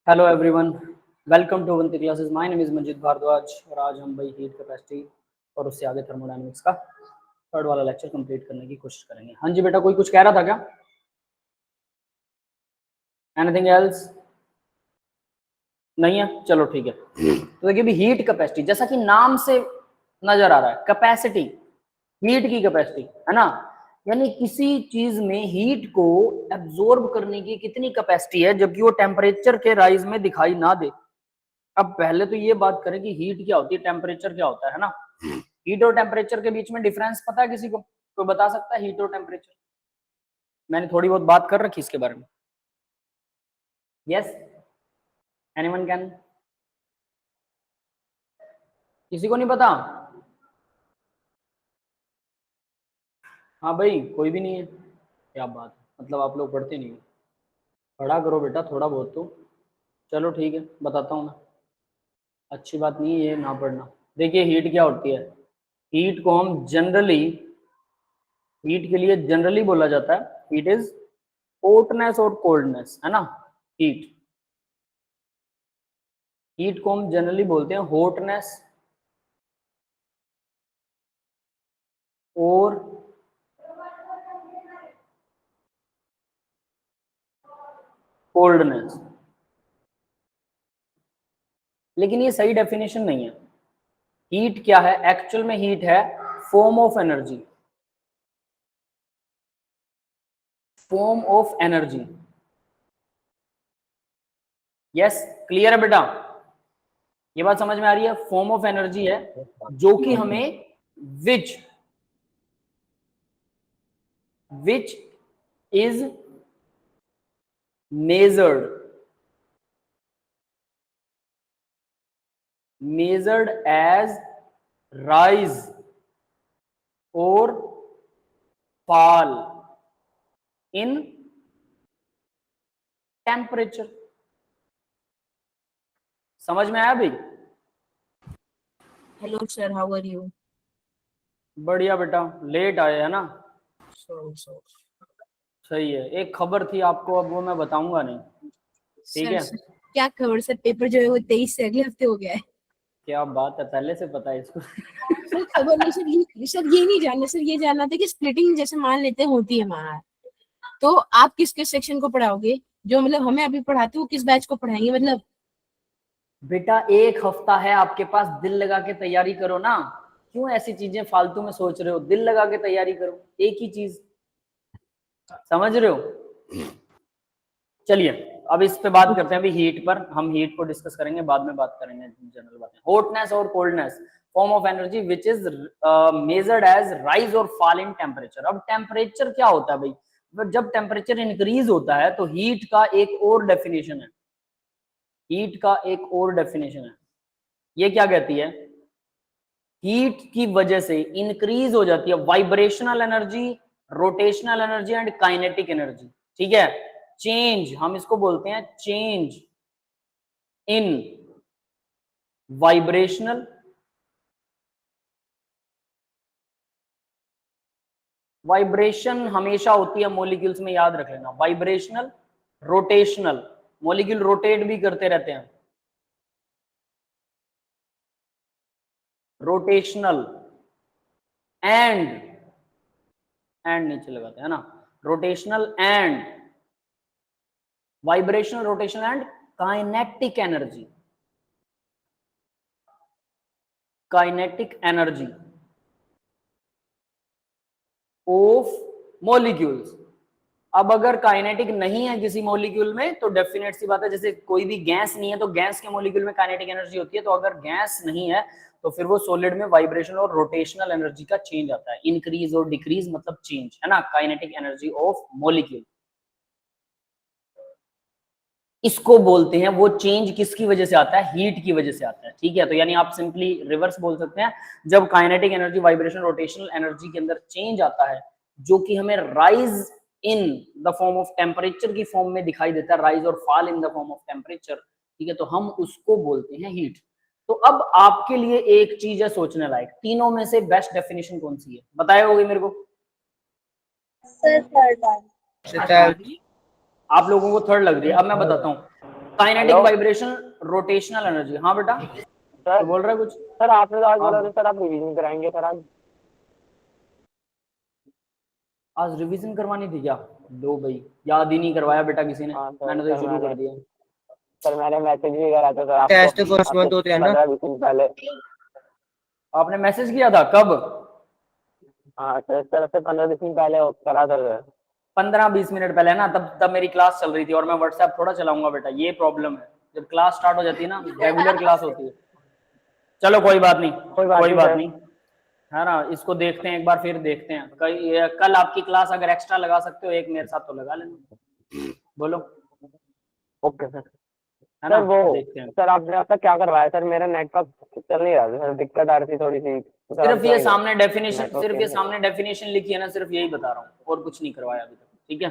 Hello everyone, welcome to Avanti classes. My name is Manjit Bhardwaj और आज हम भाई हीट कैपेसिटी और उससे आगे थर्मोडायनेमिक्स का थर्ड वाला लेक्चर कंप्लीट करने की कोशिश करेंगे। हाँ जी बेटा, कोई कुछ कह रहा था क्या? Anything else? नहीं है, चलो ठीक है। तो देखिए भी हीट कैपेसिटी जैसा कि नाम से नजर आ रहा है, कैपेसिटी, हीट की कैपेसिटी है ना, यानी किसी चीज में हीट को एब्जॉर्ब करने की कितनी कैपेसिटी है जबकि वो टेम्परेचर के राइज में दिखाई ना दे। अब पहले तो ये बात करें कि हीट क्या होती है, टेम्परेचर क्या होता है ना। हीट और टेम्परेचर के बीच में डिफरेंस पता है किसी को? कोई बता सकता है हीट और टेम्परेचर? मैंने थोड़ी बहुत बात कर रखी इसके बारे में। Yes, anyone can? किसी को नहीं पता? हाँ भाई, कोई भी नहीं है? क्या बात है, मतलब आप लोग पढ़ते नहीं हो। पढ़ा करो बेटा थोड़ा बहुत तो। चलो ठीक है, बताता हूँ मैं। अच्छी बात नहीं है ये ना पढ़ना। देखिए हीट क्या होती है। हीट को हम जनरली, हीट के लिए जनरली बोला जाता है हीट इज हॉटनेस और कोल्डनेस, है ना। हीट, हीट को हम जनरली बोलते हैं हॉटनेस और कोल्डनेस। लेकिन ये सही डेफिनेशन नहीं है। हीट क्या है एक्चुअल में? हीट है form of energy, form of energy. Yes, clear है बेटा? ये बात समझ में आ रही है? फॉर्म ऑफ एनर्जी है जो कि हमें which which is measured as rise or fall in temperature। समझ में आया भाई? Hello sir, how are you? बढ़िया बेटा, लेट आए है ना। सर सही है। एक खबर थी आपको, अब वो मैं बताऊंगा नहीं, ठीक है? क्या खबर सर? पेपर जो है वो 23 से अगले हफ्ते हो गया है। क्या बात है, पहले से पता है इसको? सर खबर नहीं सर, ये नहीं जानना सर, ये जानना था कि स्प्लिटिंग जैसे मान लेते हैं होती है वहां, तो आप किस किस सेक्शन को पढ़ाओगे? जो मतलब हमें अभी पढ़ाते हो किस बैच को पढ़ाएंगे मतलब? बेटा एक हफ्ता है आपके पास, दिल लगा के तैयारी करो ना। क्यों ऐसी चीजें फालतू में सोच रहे हो? दिल लगा के तैयारी करो, एक ही चीज, समझ रहे हो? चलिए अब इस पे बात करते हैं अभी हीट पर। हम हीट को डिस्कस करेंगे, बाद में बात करेंगे जनरल बातें। हॉटनेस और coldness, form of energy which is measured as rise और फॉल इन टेम्परेचर। अब टेम्परेचर क्या होता है भाई? जब टेम्परेचर इंक्रीज होता है तो हीट का एक और डेफिनेशन है, हीट का एक और डेफिनेशन है। ये क्या कहती है? हीट की वजह से इंक्रीज हो जाती है vibrational energy, rotational energy and kinetic energy. ठीक है, चेंज, हम इसको बोलते हैं चेंज इन वाइब्रेशनल, वाइब्रेशन हमेशा होती है मॉलिक्यूल्स में, याद रख लेना। वाइब्रेशनल, रोटेशनल, मॉलिक्यूल रोटेट भी करते रहते हैं। रोटेशनल एंड नीचे लगाते हैं ना, rotational and vibrational, rotational and kinetic energy, kinetic energy of molecules. अब अगर काइनेटिक नहीं है किसी मॉलिक्यूल में तो डेफिनेट सी बात है, जैसे कोई भी गैस नहीं है तो गैस के मॉलिक्यूल में काइनेटिक एनर्जी होती है, तो अगर गैस नहीं है तो फिर वो सॉलिड में वाइब्रेशन और रोटेशनल एनर्जी का चेंज आता है। इंक्रीज और डिक्रीज मतलब चेंज, है ना, काइनेटिक एनर्जी ऑफ मॉलिक्यूल। इसको बोलते हैं, वो चेंज किसकी वजह से आता है? हीट की वजह से आता है। ठीक है, तो यानी आप सिंपली रिवर्स बोल सकते हैं, जब kinetic energy, vibration, rotational energy के अंदर चेंज आता है जो कि हमें rise in the form of temperature की फॉर्म में दिखाई देता है, राइज और fall in the form of temperature, ठीक है, तो हम उसको बोलते हैं हीट। तो अब आपके लिए एक चीज है सोचने लायक, तीनों में से बेस्ट डेफिनेशन कौन सी है? बताए होगे मेरे को? सर थर्ड वाली। आप लोगों को थर्ड लग रही है, अब मैं बताता हूँ। Kinetic hello vibration rotational energy. हाँ बेटा सर। तो बोल रहा है कुछ। सर आपने तो आज हाँ बोला था सर आप रिवीजन कराएंगे सर आज। आज रिवीजन करवानी थी क्या? लो भाई याद ही नहीं करवाया बेटा किसी ने, हाँ सर मैंने तो ये सर शुरू कर दिया। मैंने मैसेज भी करा था सर आपको टेस्ट पोस्टपोन आपके होते हैं ना। 15-20 दिन पहले। आपने मैसेज किया था कब? हाँ सर सर से 15-20 दिन पहले करा था सर। 15-20 मिनट पहले ना, तब मेरी क्लास चल रही थी और मैं व्हाट्सएप थोड़ा चलाऊंगा बेटा, ये प्रॉब्लम है। जब क्लास स्टार्ट हो जाती है ना, रेगुलर क्लास होती है। चलो कोई बात नहीं, कोई बात नहीं, है ना। इसको देखते हैं एक बार, फिर देखते हैं कल आपकी क्लास अगर एक्स्ट्रा लगा सकते हो एक मेरे साथ तो लगा लेना। बोलो। Okay sir. है ना, सर वो देखते हैं। सर आपने अब तक क्या करवाया सर? मेरा नेटवर्क चल नहीं रहा था सर, दिक्कत आ रही थी थोड़ी सी। सिर्फ ये सामने डेफिनेशन, सिर्फ ये सामने डेफिनेशन लिखी है ना, सिर्फ यही बता रहा हूँ और कुछ नहीं करवाया अभी तक, ठीक है।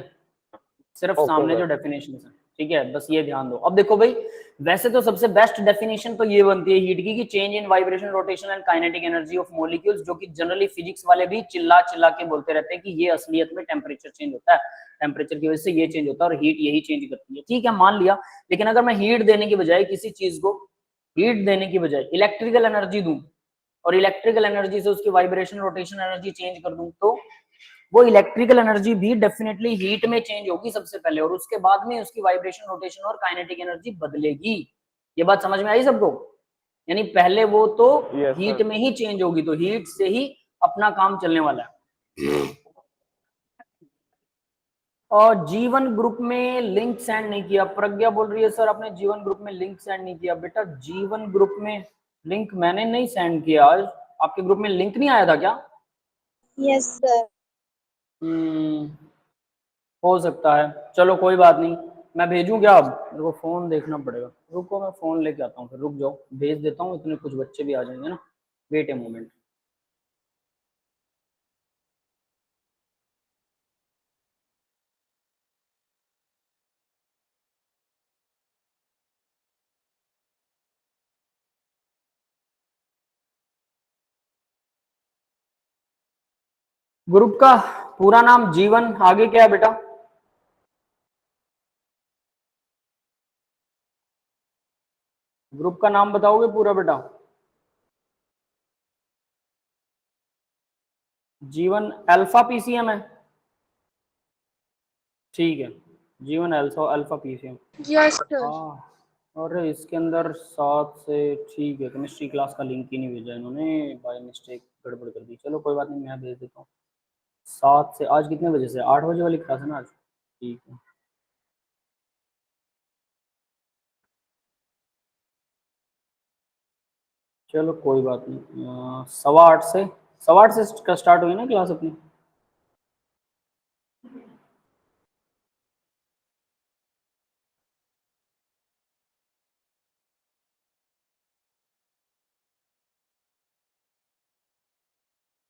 सिर्फ ओके सामने सर। जो डेफिनेशन है, ठीक है, बस ये ध्यान दो। अब देखो भाई, वैसे तो सबसे बेस्ट डेफिनेशन तो ये बनती है हीट की कि change in vibration rotation and kinetic energy of molecules, जो कि जनरली फिजिक्स वाले भी चिल्ला चिल्ला के बोलते रहते हैं कि ये असलियत में टेम्परेचर चेंज होता है, टेम्परेचर की वजह से ये चेंज होता है और हीट यही चेंज करती है। ठीक है, मान लिया, लेकिन अगर मैं हीट देने की बजाय किसी चीज को, हीट देने की बजाय इलेक्ट्रिकल एनर्जी दूं और इलेक्ट्रिकल एनर्जी से उसकी वाइब्रेशन रोटेशन एनर्जी चेंज कर दूं, तो वो इलेक्ट्रिकल एनर्जी भी डेफिनेटली हीट में चेंज होगी सबसे पहले, और उसके बाद में उसकी वाइब्रेशन रोटेशन और काइनेटिक एनर्जी बदलेगी। ये बात समझ में आई सबको? यानी पहले वो तो हीट में ही चेंज होगी, तो हीट से ही अपना काम चलने वाला है। और जीवन ग्रुप में लिंक सेंड नहीं किया, प्रज्ञा बोल रही है सर आपने जीवन ग्रुप में लिंक सेंड नहीं किया। बेटा जीवन ग्रुप में लिंक मैंने नहीं सेंड किया आज। आपके ग्रुप में लिंक नहीं आया था क्या? Yes sir. हो सकता है, चलो कोई बात नहीं, मैं भेजूं क्या? अब मेरे को फोन देखना पड़ेगा, रुको मैं फोन लेके आता हूँ, फिर रुक जाओ, भेज देता हूँ, इतने कुछ बच्चे भी आ जाएंगे ना। Wait a moment. ग्रुप का पूरा नाम जीवन, आगे क्या है बेटा? ग्रुप का नाम बताओगे पूरा बेटा? जीवन अल्फा पीसीएम है, ठीक है, जीवन अल्फा पीसीएम। Yes sir. हाँ, और इसके अंदर 7 से, ठीक है, केमिस्ट्री क्लास का लिंक ही नहीं भेजा इन्होंने, बाय मिस्टेक गड़बड़ कर दी। चलो कोई बात नहीं, मैं भेज देता हूँ। 7 से, आज कितने बजे से? 8 बजे वाली क्लास है ना आज, ठीक है। चलो कोई बात नहीं, 8:15 से, 8:15 से स्टार्ट हुई ना क्लास अपनी।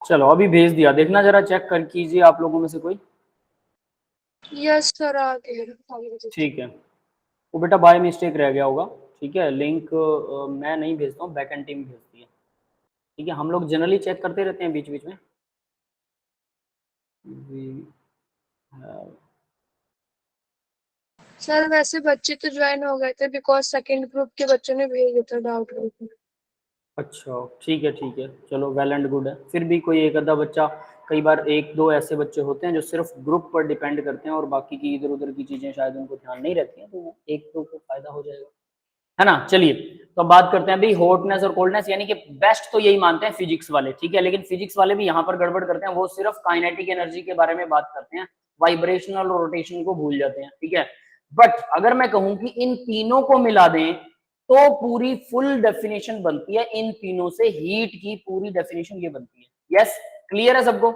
चलो अभी भेज दिया, देखना जरा, चेक कर कीजिए आप लोगों में से कोई। यस सर आ गए। ठीक है, वो बेटा बाय मिस्टेक रह गया होगा, ठीक है। लिंक मैं नहीं भेजता हूँ, बैकएंड टीम भेजती है, ठीक है। हम लोग जनरली चेक करते रहते हैं बीच बीच में। सर वैसे बच्चे तो ज्वाइन हो गए थे बिकॉज सेकंड ग्रुप के बच्चों ने भेज दिया था डाउट ग्रुप में। अच्छा ठीक है, चलो वेल एंड गुड है। फिर भी कोई एक आधा बच्चा, कई बार एक दो ऐसे बच्चे होते हैं जो सिर्फ ग्रुप पर डिपेंड करते हैं और बाकी की इधर उधर की चीजें शायद उनको ध्यान नहीं रहती हैं, तो वो एक दो को फायदा हो जाएगा, है ना। चलिए तो बात करते हैं भाई हॉटनेस और कोल्डनेस, यानी कि बेस्ट तो यही मानते हैं फिजिक्स वाले, ठीक है। लेकिन फिजिक्स वाले भी यहाँ पर गड़बड़ करते हैं, वो सिर्फ काइनेटिक एनर्जी के बारे में बात करते हैं, वाइब्रेशनल और रोटेशन को भूल जाते हैं, ठीक है। बट अगर मैं कहूं कि इन तीनों को मिला दें तो पूरी फुल डेफिनेशन बनती है, इन तीनों से हीट की पूरी डेफिनेशन ये बनती है। यस, क्लियर है सबको?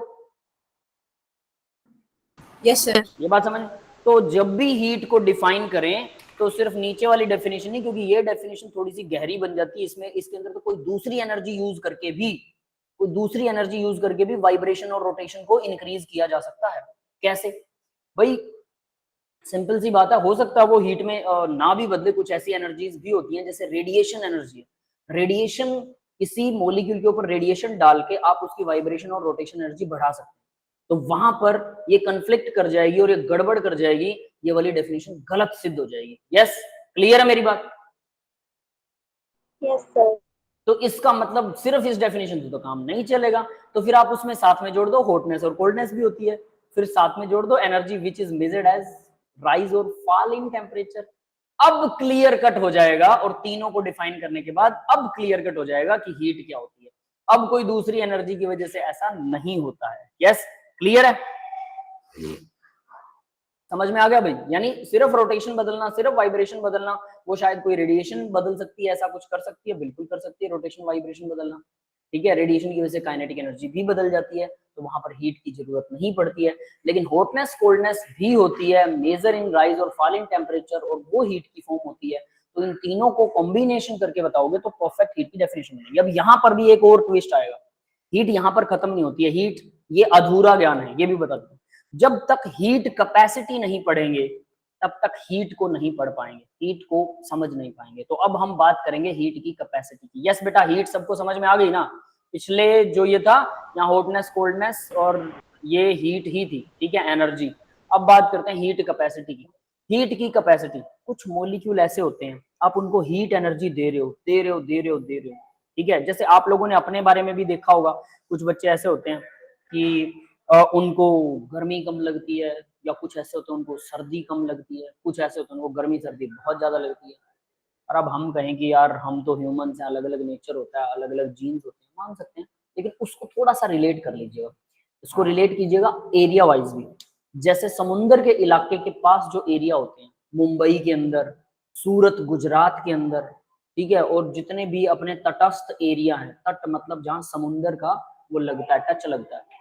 Yes sir. ये बात समझ। तो जब भी हीट को डिफाइन करें तो सिर्फ नीचे वाली डेफिनेशन नहीं, क्योंकि ये डेफिनेशन थोड़ी सी गहरी बन जाती है, इसमें इसके अंदर तो कोई दूसरी एनर्जी यूज करके भी, कोई दूसरी एनर्जी यूज करके भी वाइब्रेशन और रोटेशन को इंक्रीज किया जा सकता है। कैसे भाई? सिंपल सी बात है, हो सकता है वो हीट में ना भी बदले, कुछ ऐसी एनर्जीज भी होती हैं जैसे रेडिएशन एनर्जी। रेडिएशन, किसी मॉलिक्यूल के ऊपर रेडिएशन डाल के आप उसकी वाइब्रेशन और रोटेशन एनर्जी बढ़ा सकते हैं, तो वहां पर ये कन्फ्लिक्ट कर जाएगी और ये गड़बड़ कर जाएगी, ये वाली डेफिनेशन गलत सिद्ध हो जाएगी। यस, क्लियर है मेरी बात? Yes sir. तो इसका मतलब सिर्फ इस डेफिनेशन से तो काम नहीं चलेगा, तो फिर आप उसमें साथ में जोड़ दो हॉटनेस और कोल्डनेस भी होती है, फिर साथ में जोड़ दो energy which is measured as rise और फॉल इन टेम्परेचर। अब क्लियर कट हो जाएगा, और तीनों को डिफाइन करने के बाद अब क्लियर कट हो जाएगा कि हीट क्या होती है। अब कोई दूसरी एनर्जी की वजह से ऐसा नहीं होता है। यस, क्लियर है? समझ में आ गया भाई? यानी सिर्फ रोटेशन बदलना, सिर्फ वाइब्रेशन बदलना, वो शायद कोई रेडिएशन बदल सकती है, ऐसा कुछ कर सकती है, बिल्कुल कर सकती है रोटेशन वाइब्रेशन बदलना, ठीक है। रेडिएशन की वजह से काइनेटिक एनर्जी भी बदल जाती है, तो वहां पर हीट की जरूरत नहीं पड़ती है। लेकिन हॉटनेस कोल्डनेस भी होती है, मेजर इन राइज और फॉल इन टेम्परेचर, और वो हीट की फॉर्म होती है। तो इन तीनों को कॉम्बिनेशन करके बताओगे तो परफेक्ट हीट की डेफिनेशन मिलेगी। अब यहाँ पर भी एक और ट्विस्ट आएगा, हीट यहाँ पर खत्म नहीं होती है, हीट ये अधूरा ज्ञान है, ये भी बता दूं। जब तक हीट कैपेसिटी नहीं पढ़ेंगे तब तक हीट को नहीं पढ़ पाएंगे, हीट को समझ नहीं पाएंगे। तो अब हम बात करेंगे हीट की कैपेसिटी की। यस बेटा, हीट सबको समझ में आ गई ना? पिछले जो ये था यहाँ हॉटनेस कोल्डनेस और ये हीट ही थी, ठीक है, एनर्जी। अब बात करते हैं हीट कैपेसिटी की। हीट की कैपेसिटी, कुछ मॉलिक्यूल ऐसे होते हैं आप उनको हीट एनर्जी दे रहे हो, ठीक है। जैसे आप लोगों ने अपने बारे में भी देखा होगा, कुछ बच्चे ऐसे होते हैं कि उनको गर्मी कम लगती है, या कुछ ऐसे होते हैं उनको सर्दी कम लगती है, कुछ ऐसे होते हैं उनको गर्मी सर्दी बहुत ज्यादा लगती है। और अब हम कहें कि यार हम तो ह्यूमन हैं, अलग अलग नेचर होता है, अलग अलग जीन्स होते हैं, मान सकते हैं, लेकिन उसको थोड़ा सा रिलेट कर लीजिएगा, उसको रिलेट कीजिएगा एरिया वाइज भी। जैसे समुंदर के इलाके के पास जो एरिया होते हैं, मुंबई के अंदर, सूरत गुजरात के अंदर, ठीक है, और जितने भी अपने तटस्थ एरिया हैं, तट मतलब जहां समुंदर का वो लगता है, टच लगता है,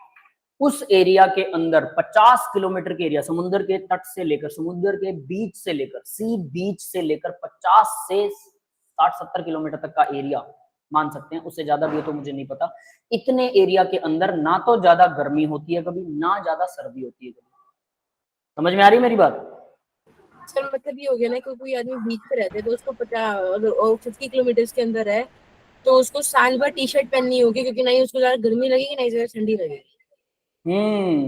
उस एरिया के अंदर 50 किलोमीटर के एरिया, समुद्र के तट से लेकर, समुद्र के बीच से लेकर, सी बीच से लेकर 50 से 60-70 किलोमीटर तक का एरिया मान सकते हैं, उससे ज्यादा भी हो तो मुझे नहीं पता। इतने एरिया के अंदर ना तो ज्यादा गर्मी होती है कभी, ना ज्यादा सर्दी होती है कभी। समझ में आ रही है मेरी बात? सर मतलब ये हो गया ना कि कोई आदमी बीच पे रहता है तो उसको 50 किलोमीटर के अंदर है तो उसको साल भर टी शर्ट पहननी होगी, क्योंकि ना ही उसको ज्यादा गर्मी लगेगी ना ही ज्यादा ठंडी लगेगी।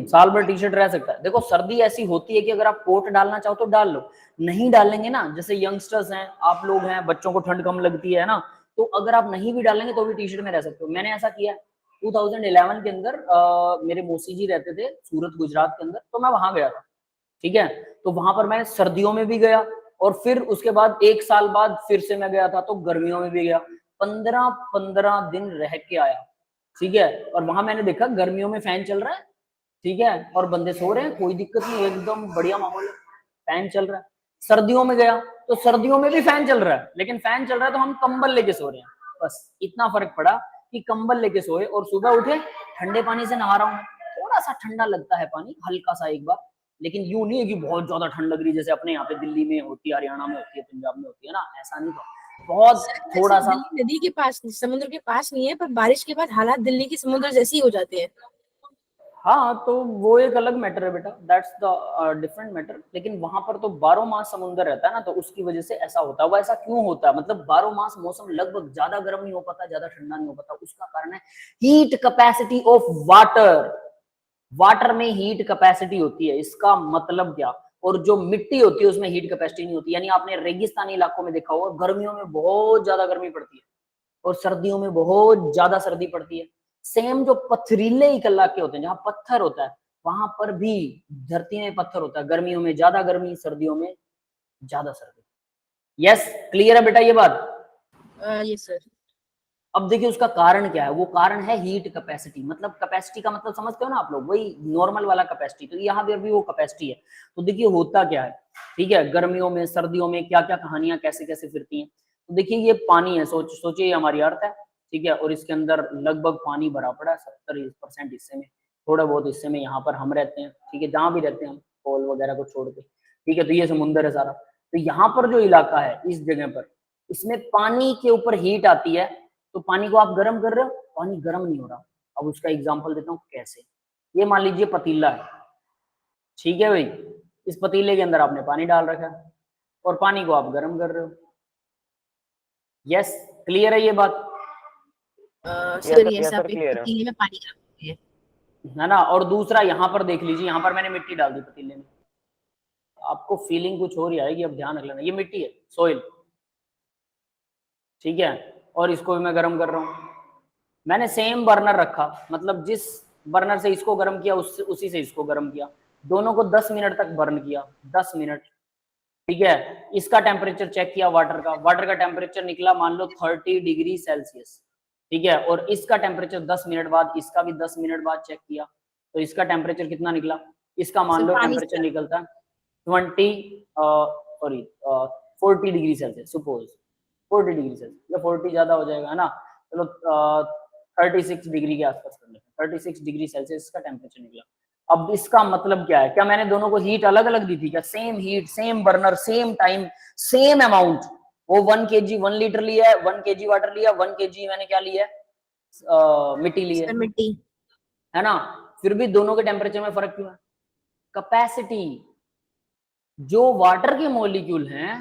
साल भर टी शर्ट रह सकता है। देखो सर्दी ऐसी होती है कि अगर आप कोट डालना चाहो तो डाल लो, नहीं डालेंगे ना, जैसे यंगस्टर्स हैं, आप लोग हैं, बच्चों को ठंड कम लगती है ना, तो अगर आप नहीं भी डालेंगे तो भी टी शर्ट में रह सकते हो। मैंने ऐसा किया 2011 के अंदर, मेरे मौसी जी रहते थे सूरत गुजरात के अंदर, तो मैं वहां गया था, ठीक है। तो वहां पर मैं सर्दियों में भी गया, और फिर उसके बाद 1 साल बाद फिर से मैं गया था तो गर्मियों में भी गया, 15-15 दिन रह के आया, ठीक है। और वहां मैंने देखा गर्मियों में फैन चल रहा है, ठीक है, और बंदे सो रहे हैं, कोई दिक्कत नहीं, एकदम बढ़िया माहौल है, फैन चल रहा है। सर्दियों में गया तो सर्दियों में भी फैन चल रहा है, लेकिन फैन चल रहा है तो हम कंबल लेके सो रहे हैं, बस इतना फर्क पड़ा कि कंबल लेके सोए, और सुबह उठे ठंडे पानी से नहा रहा हूँ, थोड़ा सा ठंडा लगता है पानी, हल्का सा एक बार, लेकिन यूं नहीं है कि बहुत ज्यादा ठंड लग रही है जैसे अपने यहाँ पे दिल्ली में होती है, हरियाणा में होती है, पंजाब में होती है ना, ऐसा नहीं था, बहुत सर थोड़ा वैसे सा। दिल्ली नदी के पास, समुद्र के पास नहीं है, पर बारिश के बाद हालात दिल्ली के समुद्र जैसे ही हो जाते हैं। हाँ तो वो एक अलग मैटर है बेटा, दैट्स द डिफरेंट मैटर। लेकिन वहां पर तो 12 मास समुद्र रहता है ना, तो उसकी वजह से ऐसा होता है। वो ऐसा क्यों होता है, मतलब 12 मास मौसम लगभग ज्यादा गर्म नहीं हो पाता, ज्यादा ठंडा नहीं हो पाता, उसका कारण है heat capacity of water. Water में हीट कैपेसिटी होती है, इसका मतलब क्या? और जो मिट्टी होती है उसमें हीट कैपेसिटी नहीं होती। यानी आपने रेगिस्तानी इलाकों में देखा होगा गर्मियों में बहुत ज्यादा गर्मी पड़ती है और सर्दियों में बहुत ज्यादा सर्दी पड़ती है। सेम जो पथरीले इलाके होते हैं जहां पत्थर होता है, वहां पर भी धरती में पत्थर होता है, गर्मियों में ज्यादा गर्मी, सर्दियों में ज्यादा सर्दी। यस, क्लियर है बेटा ये बात? ये सर अब देखिए उसका कारण क्या है, वो कारण है हीट कैपेसिटी। मतलब कैपेसिटी का मतलब समझते हो ना आप लोग, वही नॉर्मल वाला कैपेसिटी, तो यहाँ पर भी वो कैपेसिटी है। तो देखिए होता क्या है, ठीक है, गर्मियों में सर्दियों में क्या क्या कहानियां कैसे कैसे फिरती हैं। तो देखिए ये पानी है, सोचिए ये हमारी अर्थ है, ठीक है, और इसके अंदर लगभग पानी भरा पड़ा है 70% हिस्से में, थोड़ा बहुत हिस्से में यहाँ पर हम रहते हैं, ठीक है, जहाँ भी रहते हैं हम, पोल वगैरह को छोड़ के, ठीक है। तो ये समुंदर है सारा। तो यहाँ पर जो इलाका है इस जगह पर, इसमें पानी के ऊपर हीट आती है, तो पानी को आप गर्म कर रहे हो, पानी गर्म नहीं हो रहा। अब उसका एग्जांपल देता हूँ कैसे। ये मान लीजिए पतीला है, ठीक है भाई, इस पतीले के अंदर आपने पानी डाल रखा है और पानी को आप गर्म कर रहे हो। यस, क्लियर है ये बात? सर ये यस सब सर, एक क्लियर है। पतीले में पानी डालते हैं। है ना। और दूसरा यहाँ पर देख लीजिए, यहाँ पर मैंने मिट्टी डाल दी पतीले में, आपको फीलिंग कुछ हो रही आएगी, अब ध्यान रख लेना। ये मिट्टी है, सोइल, ठीक है, और इसको भी मैं गर्म कर रहा हूँ। मैंने सेम बर्नर रखा, मतलब जिस बर्नर से इसको गर्म किया उसी से इसको गर्म किया, दोनों को 10 मिनट तक बर्न किया, 10 मिनट, ठीक है। इसका टेम्परेचर चेक किया वाटर का टेम्परेचर निकला मान लो 30 डिग्री सेल्सियस, ठीक है। और इसका टेम्परेचर 10 मिनट बाद, इसका भी 10 मिनट बाद चेक किया, तो इसका टेम्परेचर कितना निकला, इसका मान लो टेम्परेचर निकलता है 40 degree Celsius, suppose 40 degree Celsius, 40 ज्यादा हो जाएगा है ना, चलो 36 डिग्री के आसपास कर लेते हैं, 36 डिग्री सेल्सियस का टेम्परेचर निकला। अब इसका मतलब क्या है, क्या मैंने दोनों को हीट अलग अलग दी थी क्या? Same heat, same burner, same time, same amount. वो 1 kg 1 लीटर लिया है, 1 kg वाटर लिया, 1 kg मैंने क्या लिया है, मिट्टी ली है, मिट्टी, है ना। फिर भी दोनों के टेम्परेचर में फर्क क्यों है? कैपेसिटी। जो वाटर के मॉलिक्यूल हैं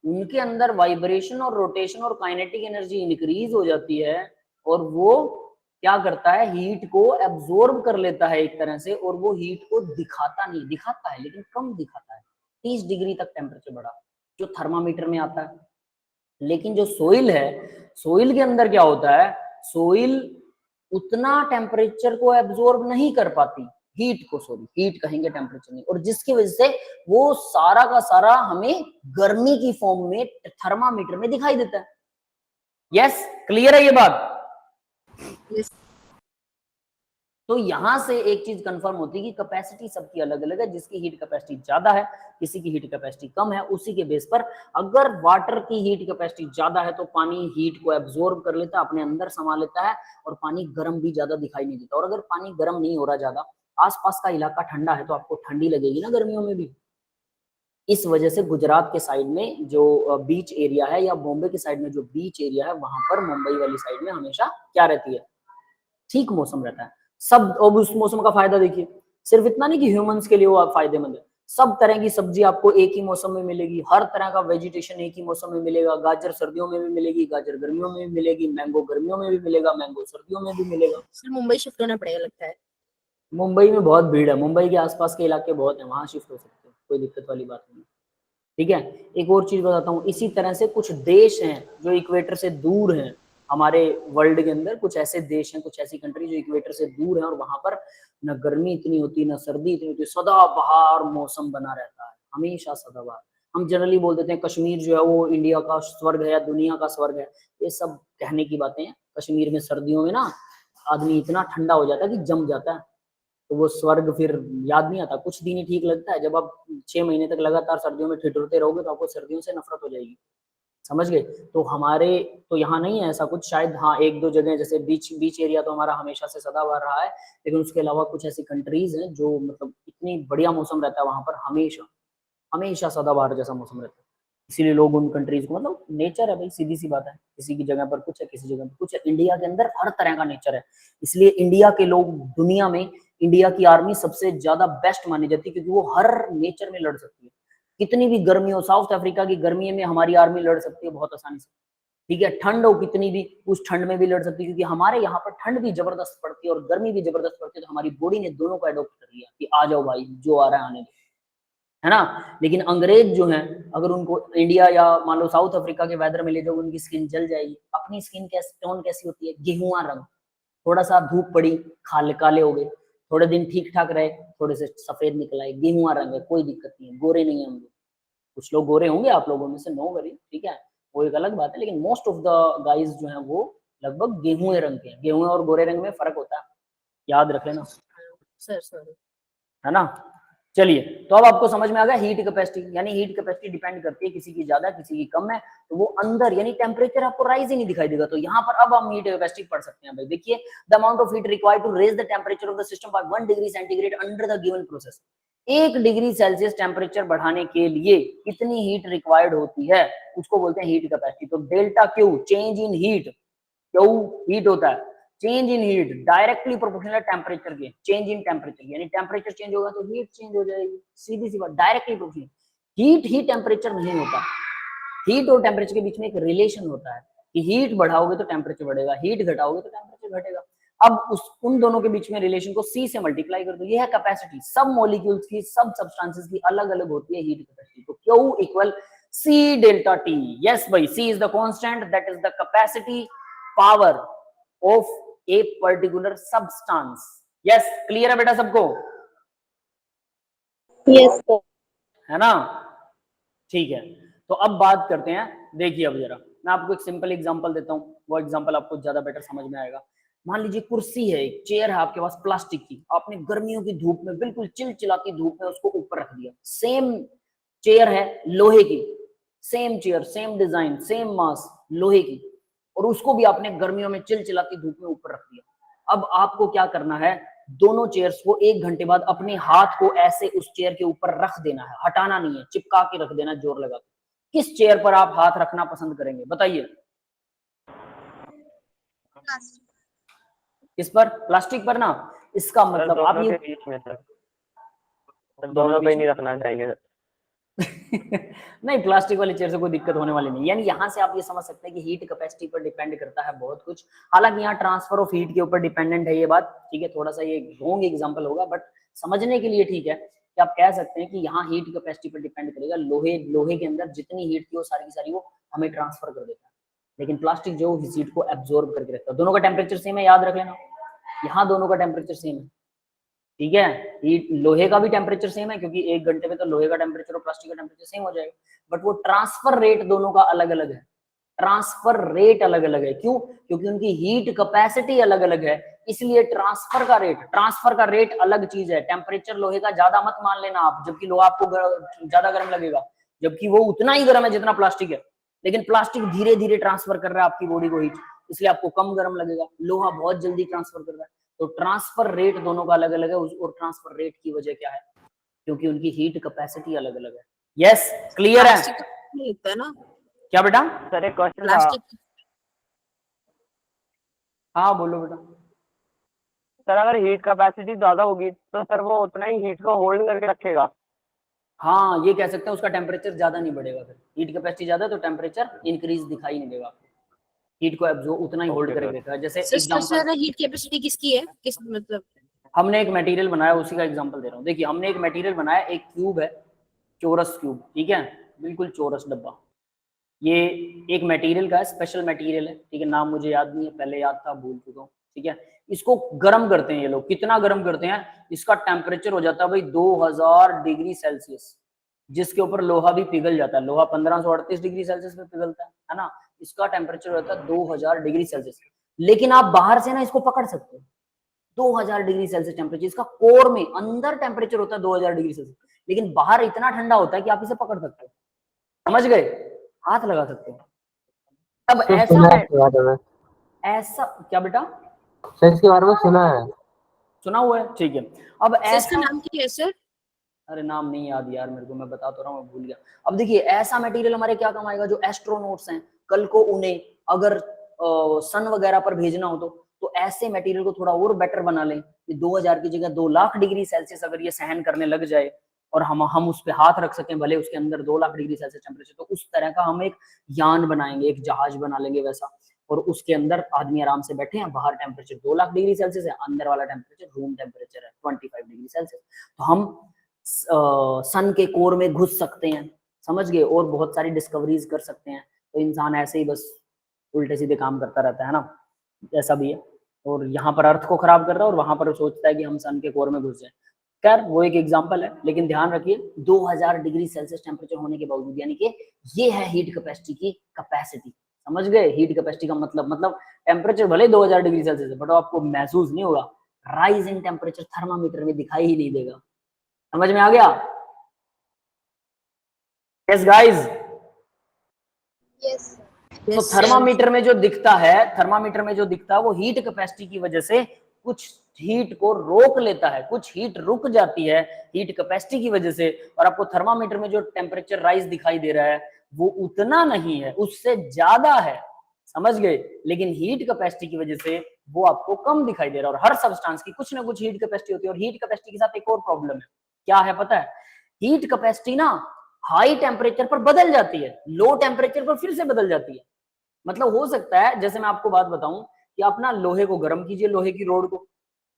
उनके अंदर वाइब्रेशन और रोटेशन और काइनेटिक एनर्जी इंक्रीज हो जाती है, और वो क्या करता है, हीट को एब्जॉर्ब कर लेता है एक तरह से, और वो हीट को दिखाता नहीं, दिखाता है लेकिन कम दिखाता है। 30 डिग्री तक टेम्परेचर बढ़ा जो थर्मामीटर में आता है। लेकिन जो सोइल है, सोइल के अंदर क्या होता है, सोइल उतना टेम्परेचर को एब्जॉर्ब नहीं कर पाती, हीट को, सॉरी हीट कहेंगे, टेम्परेचर नहीं, और जिसकी वजह से वो सारा का सारा हमें गर्मी की फॉर्म में थर्मामीटर में दिखाई देता है। यस, क्लियर है ये बात? Yes. तो यहां से एक चीज कंफर्म होती है कि कैपेसिटी सबकी अलग अलग है, जिसकी हीट कैपेसिटी ज्यादा है, किसी की हीट कैपेसिटी कम है, उसी के बेस पर अगर वाटर की हीट कैपेसिटी ज्यादा है तो पानी हीट को एब्जॉर्ब कर लेता है, अपने अंदर समा लेता है, और पानी गर्म भी ज्यादा दिखाई नहीं देता। और अगर पानी गर्म नहीं हो रहा ज्यादा, आसपास का इलाका ठंडा है, तो आपको ठंडी लगेगी ना गर्मियों में भी। इस वजह से गुजरात के साइड में जो बीच एरिया है, या बॉम्बे के साइड में जो बीच एरिया है, वहां पर मुंबई वाली साइड में हमेशा क्या रहती है, ठीक मौसम रहता है सब। अब उस मौसम का फायदा देखिए, सिर्फ इतना नहीं कि ह्यूमंस के लिए वो फायदेमंद है, सब तरह की सब्जी आपको एक ही मौसम में मिलेगी, हर तरह का वेजिटेशन एक ही मौसम में मिलेगा। गाजर सर्दियों में भी मिलेगी, गाजर गर्मियों में भी मिलेगी, मैंगो गर्मियों में भी मिलेगा, मैंगो सर्दियों में भी मिलेगा। सिर्फ मुंबई शिफ्ट होना पड़ेगा लगता है। मुंबई में बहुत भीड़ है, मुंबई के आसपास के इलाके बहुत है, वहां शिफ्ट हो सकते हो, कोई दिक्कत वाली बात नहीं, ठीक है। एक और चीज बताता हूँ, इसी तरह से कुछ देश हैं जो इक्वेटर से दूर हैं, हमारे वर्ल्ड के अंदर कुछ ऐसे देश हैं, कुछ ऐसी कंट्री जो इक्वेटर से दूर है, और वहां पर न गर्मी इतनी होती, न सर्दी इतनी होती, सदाबहार मौसम बना रहता है, हमेशा सदाबहार। हम जनरली बोल देते हैं कश्मीर जो है वो इंडिया का स्वर्ग है या दुनिया का स्वर्ग है, ये सब कहने की बातें हैं। कश्मीर में सर्दियों में ना आदमी इतना ठंडा हो जाता है कि जम जाता है, तो वो स्वर्ग फिर याद नहीं आता, कुछ दिन ही ठीक लगता है। जब आप 6 महीने तक लगातार सर्दियों में ठिठुरते रहोगे तो आपको सर्दियों से नफरत हो जाएगी, समझ गए। तो हमारे तो यहाँ नहीं है ऐसा कुछ, शायद हाँ एक दो जगह, जैसे बीच एरिया तो हमारा हमेशा से सदाबहार रहा है, लेकिन उसके अलावा कुछ ऐसी कंट्रीज हैं जो मतलब इतनी बढ़िया मौसम रहता है वहां पर, हमेशा हमेशा सदाबहार जैसा मौसम रहता है। इसीलिए लोग उन कंट्रीज को, मतलब नेचर है भाई, सीधी सी बात है, किसी की जगह पर कुछ है, किसी जगह पर कुछ है। इंडिया के अंदर हर तरह का नेचर है, इसलिए इंडिया के लोग दुनिया में, इंडिया की आर्मी सबसे ज्यादा बेस्ट मानी जाती है, क्योंकि वो हर नेचर में लड़ सकती है। कितनी भी गर्मी हो, साउथ अफ्रीका की गर्मी में हमारी आर्मी लड़ सकती है बहुत आसानी से, ठीक है। ठंड हो कितनी भी, उस ठंड में भी लड़ सकती है, क्योंकि हमारे यहाँ पर ठंड भी जबरदस्त पड़ती है और गर्मी भी जबरदस्त पड़ती है, तो हमारी बॉडी ने दोनों को एडॉप्ट कर लिया कि आ जाओ भाई, जो आ रहा है आने दो, है ना। लेकिन अंग्रेज जो हैं, अगर उनको इंडिया या मान लो साउथ अफ्रीका के वेदर में ले जाओ, उनकी स्किन जल जाएगी। अपनी स्किन टोन कैसी होती है, गेहुआ रंग, थोड़ा सा धूप पड़ी काले हो गए, थोड़े दिन ठीक ठाक रहे, थोड़े से सफेद निकल आए, गेहुआ रंग है, कोई दिक्कत नहीं है, गोरे नहीं है हम लोग। कुछ लोग गोरे होंगे आप लोगों में से, नो वरी, ठीक है, वो एक अलग बात है, लेकिन मोस्ट ऑफ द गाइज जो है वो लगभग गेहुए रंग के हैं। गेहुए और गोरे रंग में फर्क होता है, याद रख लेना सर है ना। चलिए, तो अब आपको समझ में आ गया हीट कैपेसिटी, यानी हीट कैपेसिटी डिपेंड करती है, किसी की ज्यादा किसी की कम है, तो वो अंदर यानी टेम्परेचर आपको राइज ही नहीं दिखाई देगा। तो यहाँ पर अब हम हीट कैपेसिटी पढ़ सकते हैं भाई। देखिए, the amount of heat required to raise the temperature of the system by 1 degree centigrade under the given process. 1 degree Celsius temperature बढ़ाने के लिए कितनी हीट रिक्वायर्ड होती है, उसको बोलते हैं हीट कैपेसिटी। तो delta Q, change in heat, Q heat होता है, change in heat directly proportional temperature के चेंज इन टेम्परेचर, यानी टेम्परेचर चेंज होगा तो हीट चेंज हो जाएगी, सीधी सी बात, डायरेक्टली प्रोपोर्शनल। हीट ही टेम्परेचर नहीं होता, हीट और टेम्परेचर के बीच में एक रिलेशन होता है कि हीट बढ़ाओगे तो टेम्परेचर बढ़ेगा, हीट घटाओगे तो टेम्परेचर घटेगा। अब उन दोनों के बीच में रिलेशन को C से मल्टीप्लाई कर दो, ये है कैपेसिटी। सब मॉलिक्यूल्स की, सब सब्सटेंसेस की अलग अलग होती है हीट कैपेसिटी। तो Q equal C delta T। Yes भाई, C is the constant that is the capacity power of a particular substance. Yes, clear है बेटा सबको? Yes sir. है ना? ठीक है, तो अब बात करते हैं। देखिए अब जरा मैं आपको एक सिंपल एग्जांपल देता हूं, वो एग्जांपल आपको ज्यादा बेटर समझ में आएगा। मान लीजिए कुर्सी है, एक चेयर है आपके पास प्लास्टिक की, आपने गर्मियों की धूप में, बिल्कुल चिलचिलाती धूप में उसको ऊपर रख दिया। सेम चेयर है लोहे की, same chair, same design, same mass, लोहे की, और उसको भी आपने गर्मियों में चिलचिलाती धूप में ऊपर रख दिया। अब आपको क्या करना है, दोनों चेयर्स को 1 घंटे बाद अपने हाथ को ऐसे उस चेयर के ऊपर रख देना है, हटाना नहीं है, चिपका के रख देना जोर लगा के। किस चेयर पर आप हाथ रखना पसंद करेंगे बताइए? किस पर? प्लास्टिक पर ना। इसका मतलब आप दोनों ये के बीच में सर, दोनों पे नहीं रखना चाहिए। नहीं, प्लास्टिक वाली चेयर से कोई दिक्कत होने वाली नहीं। यानी यहाँ से आप ये समझ सकते हैं कि हीट कैपेसिटी पर डिपेंड करता है बहुत कुछ। हालांकि यहाँ ट्रांसफर ऑफ हीट के ऊपर डिपेंडेंट है ये बात, ठीक है। थोड़ा सा ये रॉन्ग एग्जांपल होगा, बट समझने के लिए ठीक है कि आप कह सकते हैं कि यहाँ हीट कैपेसिटी पर डिपेंड करेगा। लोहे के अंदर जितनी हीट थी वो सारी की सारी वो हमें ट्रांसफर कर देता है, लेकिन प्लास्टिक जो इस हीट को एब्जॉर्ब करके रखता है। दोनों का टेम्परेचर सेम है, याद रख लेना, यहाँ दोनों का टेम्परेचर सेम है, ठीक है। हीट लोहे का भी टेम्परेचर सेम है, क्योंकि 1 घंटे में तो लोहे का टेम्परेचर और प्लास्टिक का टेम्परेचर सेम हो जाएगा, बट वो ट्रांसफर रेट दोनों का अलग अलग है। ट्रांसफर रेट अलग अलग है, क्यों? क्योंकि उनकी हीट कैपेसिटी अलग अलग है, इसलिए ट्रांसफर का रेट अलग चीज है। टेम्परेचर लोहे का ज्यादा मत मान लेना आप, जबकि लोहा आपको ज्यादा गर्म लगेगा, जबकि वो उतना ही गर्म है जितना प्लास्टिक है। लेकिन प्लास्टिक धीरे धीरे ट्रांसफर कर रहा है आपकी बॉडी को हीट, इसलिए आपको कम गर्म लगेगा। लोहा बहुत जल्दी ट्रांसफर कर रहा है। तो ट्रांसफर रेट दोनों का अलग अलग है, और ट्रांसफर रेट की वजह क्या है? क्योंकि उनकी हीट कैपेसिटी अलग अलग है। यस, क्लियर है? प्लास्टिक नहीं लगता है ना क्या बेटा? सर एक क्वेश्चन था। प्लास्टिक। हाँ बोलो बेटा। सर अगर हीट कैपेसिटी ज्यादा होगी तो सर वो उतना ही हीट को होल्ड करके रखेगा। हाँ, ये कह सकते हैं उसका टेम्परेचर ज्यादा नहीं बढ़ेगा। फिर हीट कैपेसिटी ज्यादा तो टेम्परेचर इंक्रीज दिखाई नहीं देगा आपको, हीट को एब्जॉर्ब उतना ही होल्ड करके रखेगा। जैसे एग्जांपल, हीट कैपेसिटी किसकी है, किस मतलब? हमने एक मटेरियल बनाया, उसी का एग्जांपल दे रहा हूँ। देखिए हमने एक मटेरियल बनाया, एक क्यूब है, चौरस क्यूब, ठीक है, बिल्कुल चौरस डब्बा। ये एक मटेरियल का है, स्पेशल मटेरियल है, ठीक है। नाम मुझे याद नहीं है, पहले याद था, भूल चुका हूँ, ठीक है। इसको गर्म करते हैं ये लोग। कितना गर्म करते हैं? इसका टेम्परेचर हो जाता है भाई 2000 डिग्री सेल्सियस, जिसके ऊपर लोहा भी पिघल जाता है। लोहा 1538 डिग्री सेल्सियस पे पिघलता है ना। इसका टेम्परेचर होता है 2000 डिग्री सेल्सियस। लेकिन आप बाहर से ना इसको पकड़ सकते हो, 2000 डिग्री सेल्सियस टेम्परेचर। इसका कोर में अंदर टेम्परेचर होता है 2000 डिग्री सेल्सियस, लेकिन बाहर इतना ठंडा होता है कि आप इसे पकड़ सकते हो, समझ गए? हाथ लगा सकते हो। अब ऐसा क्या बेटा? सर इसके बारे में सुना है, सुना हुआ है, ठीक है। अब इसका ऐसा, नाम क्या है सर? अरे नाम नहीं याद यार मेरे को, मैं बता तो रहा हूँ, मैं भूल गया। अब देखिए ऐसा मटेरियल हमारे क्या काम आएगा? जो एस्ट्रोनॉट्स हैं, कल को उन्हें अगर सन वगैरह पर भेजना हो तो ऐसे मटेरियल को थोड़ा और बेटर बना लें कि 2000 की जगह 2 लाख डिग्री सेल्सियस अगर ये सहन करने लग जाए, और हम उस पे हाथ रख सकें, भले उसके अंदर 2 लाख डिग्री सेल्सियस टेम्परेचर, तो उस तरह का हम एक यान बनाएंगे, एक जहाज बना लेंगे वैसा, और उसके अंदर आदमी आराम से बैठे हैं। बाहर टेम्परेचर 2 लाख डिग्री सेल्सियस है, अंदर वाला टेम्परेचर रूम टेम्परेचर है 25 डिग्री सेल्सियस। तो हम सन के कोर में घुस सकते हैं, समझ गए, और बहुत सारी डिस्कवरीज कर सकते हैं। तो इंसान ऐसे ही बस उल्टे सीधे काम करता रहता है ना, ऐसा भी है। और यहाँ पर अर्थ को खराब कर रहा है, और वहां पर सोचता है कि हम सन के कोर में घुस जाए। खैर वो एक एग्जांपल है, लेकिन ध्यान रखिए 2000 डिग्री सेल्सियस टेम्परेचर होने के बावजूद, यानी कि ये है हीट कैपेसिटी की कैपेसिटी, समझ गए? हीट कैपेसिटी का मतलब टेम्परेचर भले 2000 डिग्री सेल्सियस है, बट आपको महसूस नहीं होगा, राइज इन टेम्परेचर थर्मामीटर में दिखाई ही नहीं देगा। समझ में आ गया? Yes guys? यस तो थर्मामीटर में जो दिखता है, वो हीट कैपेसिटी की वजह से कुछ हीट को रोक लेता है, कुछ हीट रुक जाती है हीट कैपेसिटी की वजह से। और आपको थर्मामीटर में जो टेम्परेचर राइज दिखाई दे रहा है वो उतना नहीं है, उससे ज्यादा है, समझ गए? लेकिन हीट कैपेसिटी की वजह से वो आपको कम दिखाई दे रहा है। और हर सब्सटेंस की कुछ ना कुछ हीट कैपेसिटी होती है। और हीट कैपेसिटी के साथ एक और प्रॉब्लम है, क्या है पता है? हीट कैपेसिटी ना हाई टेम्परेचर पर बदल जाती है, लो टेम्परेचर पर फिर से बदल जाती है। मतलब हो सकता है, जैसे मैं आपको बात बताऊं कि आप ना लोहे को गर्म कीजिए, लोहे की रोड को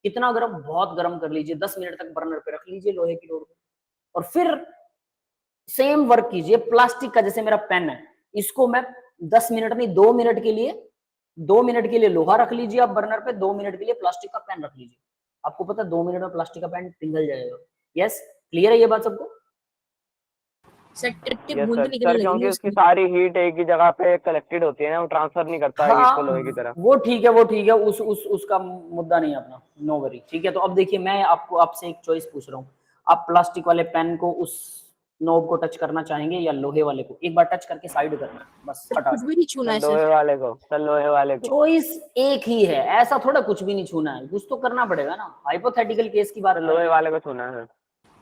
कितना गर्म, बहुत गर्म कर लीजिए, 10 मिनट तक बर्नर पे रख लीजिए लोहे की रोड को, और फिर सेम वर्क कीजिए प्लास्टिक का। जैसे मेरा पेन है, इसको मैं 10 मिनट नहीं 2 मिनट के लिए 2 मिनट के लिए लोहा रख लीजिए आप बर्नर पे, 2 मिनट के लिए प्लास्टिक का पेन रख लीजिए, आपको पता है 2 मिनट में प्लास्टिक का पेन पिघल जाएगा। यस, क्लियर है ये बात सबको? सर टिप टिप यस बूंद सर, निकलने क्योंकि लगेगी उसकी उसकी। सारी हीट एक ही जगह पे कलेक्टेड होती है ना, वो ट्रांसफर नहीं करता हीट को लोहे की हाँ तरह। वो ठीक है, वो ठीक है, उसका मुद्दा नहीं है अपना, नो वरी। ठीक है, तो अब देखिए मैं आपको आपसे एक चॉइस पूछ रहा हूँ, आप प्लास्टिक वाले पेन को उस नोब को टच करना चाहेंगे या लोहे वाले को? एक बार टच करके साइड करना है, बस सर हटा कुछ भी नहीं छूना है लोहे सर। वाले को सर, लोहे वाले को। चॉइस एक ही है, ऐसा थोड़ा कुछ भी नहीं छूना है, कुछ तो करना पड़ेगा ना, हाइपोथेटिकल केस की बात सर कर लोहे रहे हैं। वाले को छूना है।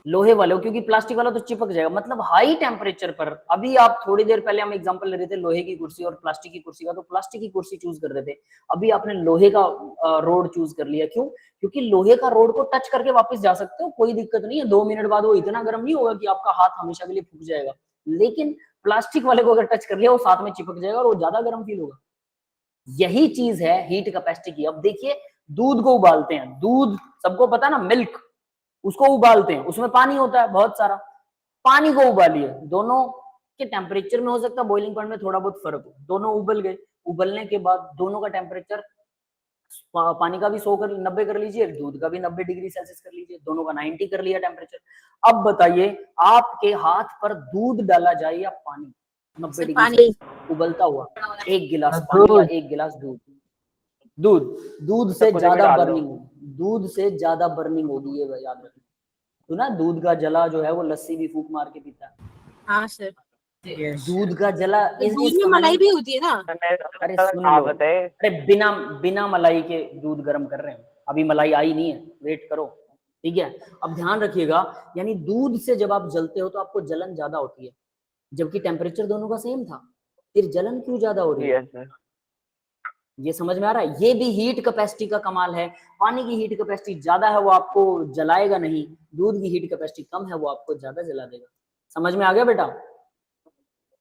लोहे वाले, क्योंकि प्लास्टिक वाला तो चिपक जाएगा, मतलब हाई टेम्परेचर पर। अभी आप थोड़ी देर पहले हम एग्जांपल ले रहे थे लोहे की कुर्सी और प्लास्टिक की कुर्सी का, तो प्लास्टिक की कुर्सी चूज कर रहे थे, अभी आपने लोहे का रोड चूज कर लिया। क्यों? क्योंकि लोहे का रोड को टच करके वापस जा सकते हो, कोई दिक्कत नहीं है, 2 मिनट बाद वो इतना गर्म नहीं होगा कि आपका हाथ हमेशा के लिए फूक जाएगा। लेकिन प्लास्टिक वाले को अगर टच कर लिया, वो साथ में चिपक जाएगा और वो ज्यादा गर्म फील होगा। यही चीज है हीट कैपेसिटी की। अब देखिए दूध को उबालते हैं, दूध सबको पता है ना, मिल्क, उसको उबालते हैं, उसमें पानी होता है बहुत सारा, पानी को उबालिए, दोनों के टेम्परेचर में हो सकता है बॉइलिंग पॉइंट में थोड़ा बहुत फर्क हो, दोनों उबल गए, उबलने के बाद दोनों का टेम्परेचर पानी का भी 90 कर लीजिए, दूध का भी 90 डिग्री सेल्सियस कर लीजिए, दोनों का 90 कर लिया टेम्परेचर। अब बताइए आपके हाथ पर दूध डाला जाए या पानी 90 सर डिग्री पानी। सेल्सियस उबलता हुआ, एक गिलास पानी या दूध। एक गिलास दूध? दूध, दूध सर से कुछ भी ज्यादा डाल लो। बर्निंग, दूध से ज्यादा बर्निंग होगी, ये याद रखना। तो ना दूध का जला जो है वो लस्सी भी फूक मार के पीता है। हाँ सर। दूध का जला तो इस दूध में कहानी, मलाई भी होती है ना। अरे सर सुन लो, कहावत है। अरे बिना बिना मलाई के दूध गर्म कर रहे हैं, अभी मलाई आई नहीं है, वेट करो, ठीक है? अब ध्यान रखिएगा, यानी दूध से जब आप जलते हो तो आपको जलन ज्यादा होती है, जबकि टेम्परेचर दोनों का सेम था, फिर जलन क्यों ज्यादा हो रही है? Yes sir. ये समझ में आ रहा है? ये भी हीट कैपेसिटी का कमाल है। पानी की हीट कैपेसिटी ज्यादा है, वो आपको जलाएगा नहीं, दूध की हीट कैपेसिटी कम है, वो आपको ज्यादा जला देगा। समझ में आ गया बेटा?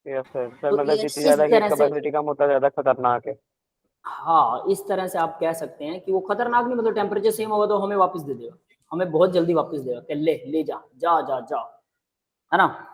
यस सर, सर तो मतलब yes, जितनी इस ज्यादा हीट तरह से, कैपेसिटी कम होता है ज्यादा खतरनाक है। हाँ इस तरह से आप कह सकते हैं कि वो खतरनाक नहीं, मतलब टेम्परेचर सेम होगा तो हमें वापस दे देगा, हमें बहुत जल्दी वापस देगा कि ले जा जा जा जा, है ना?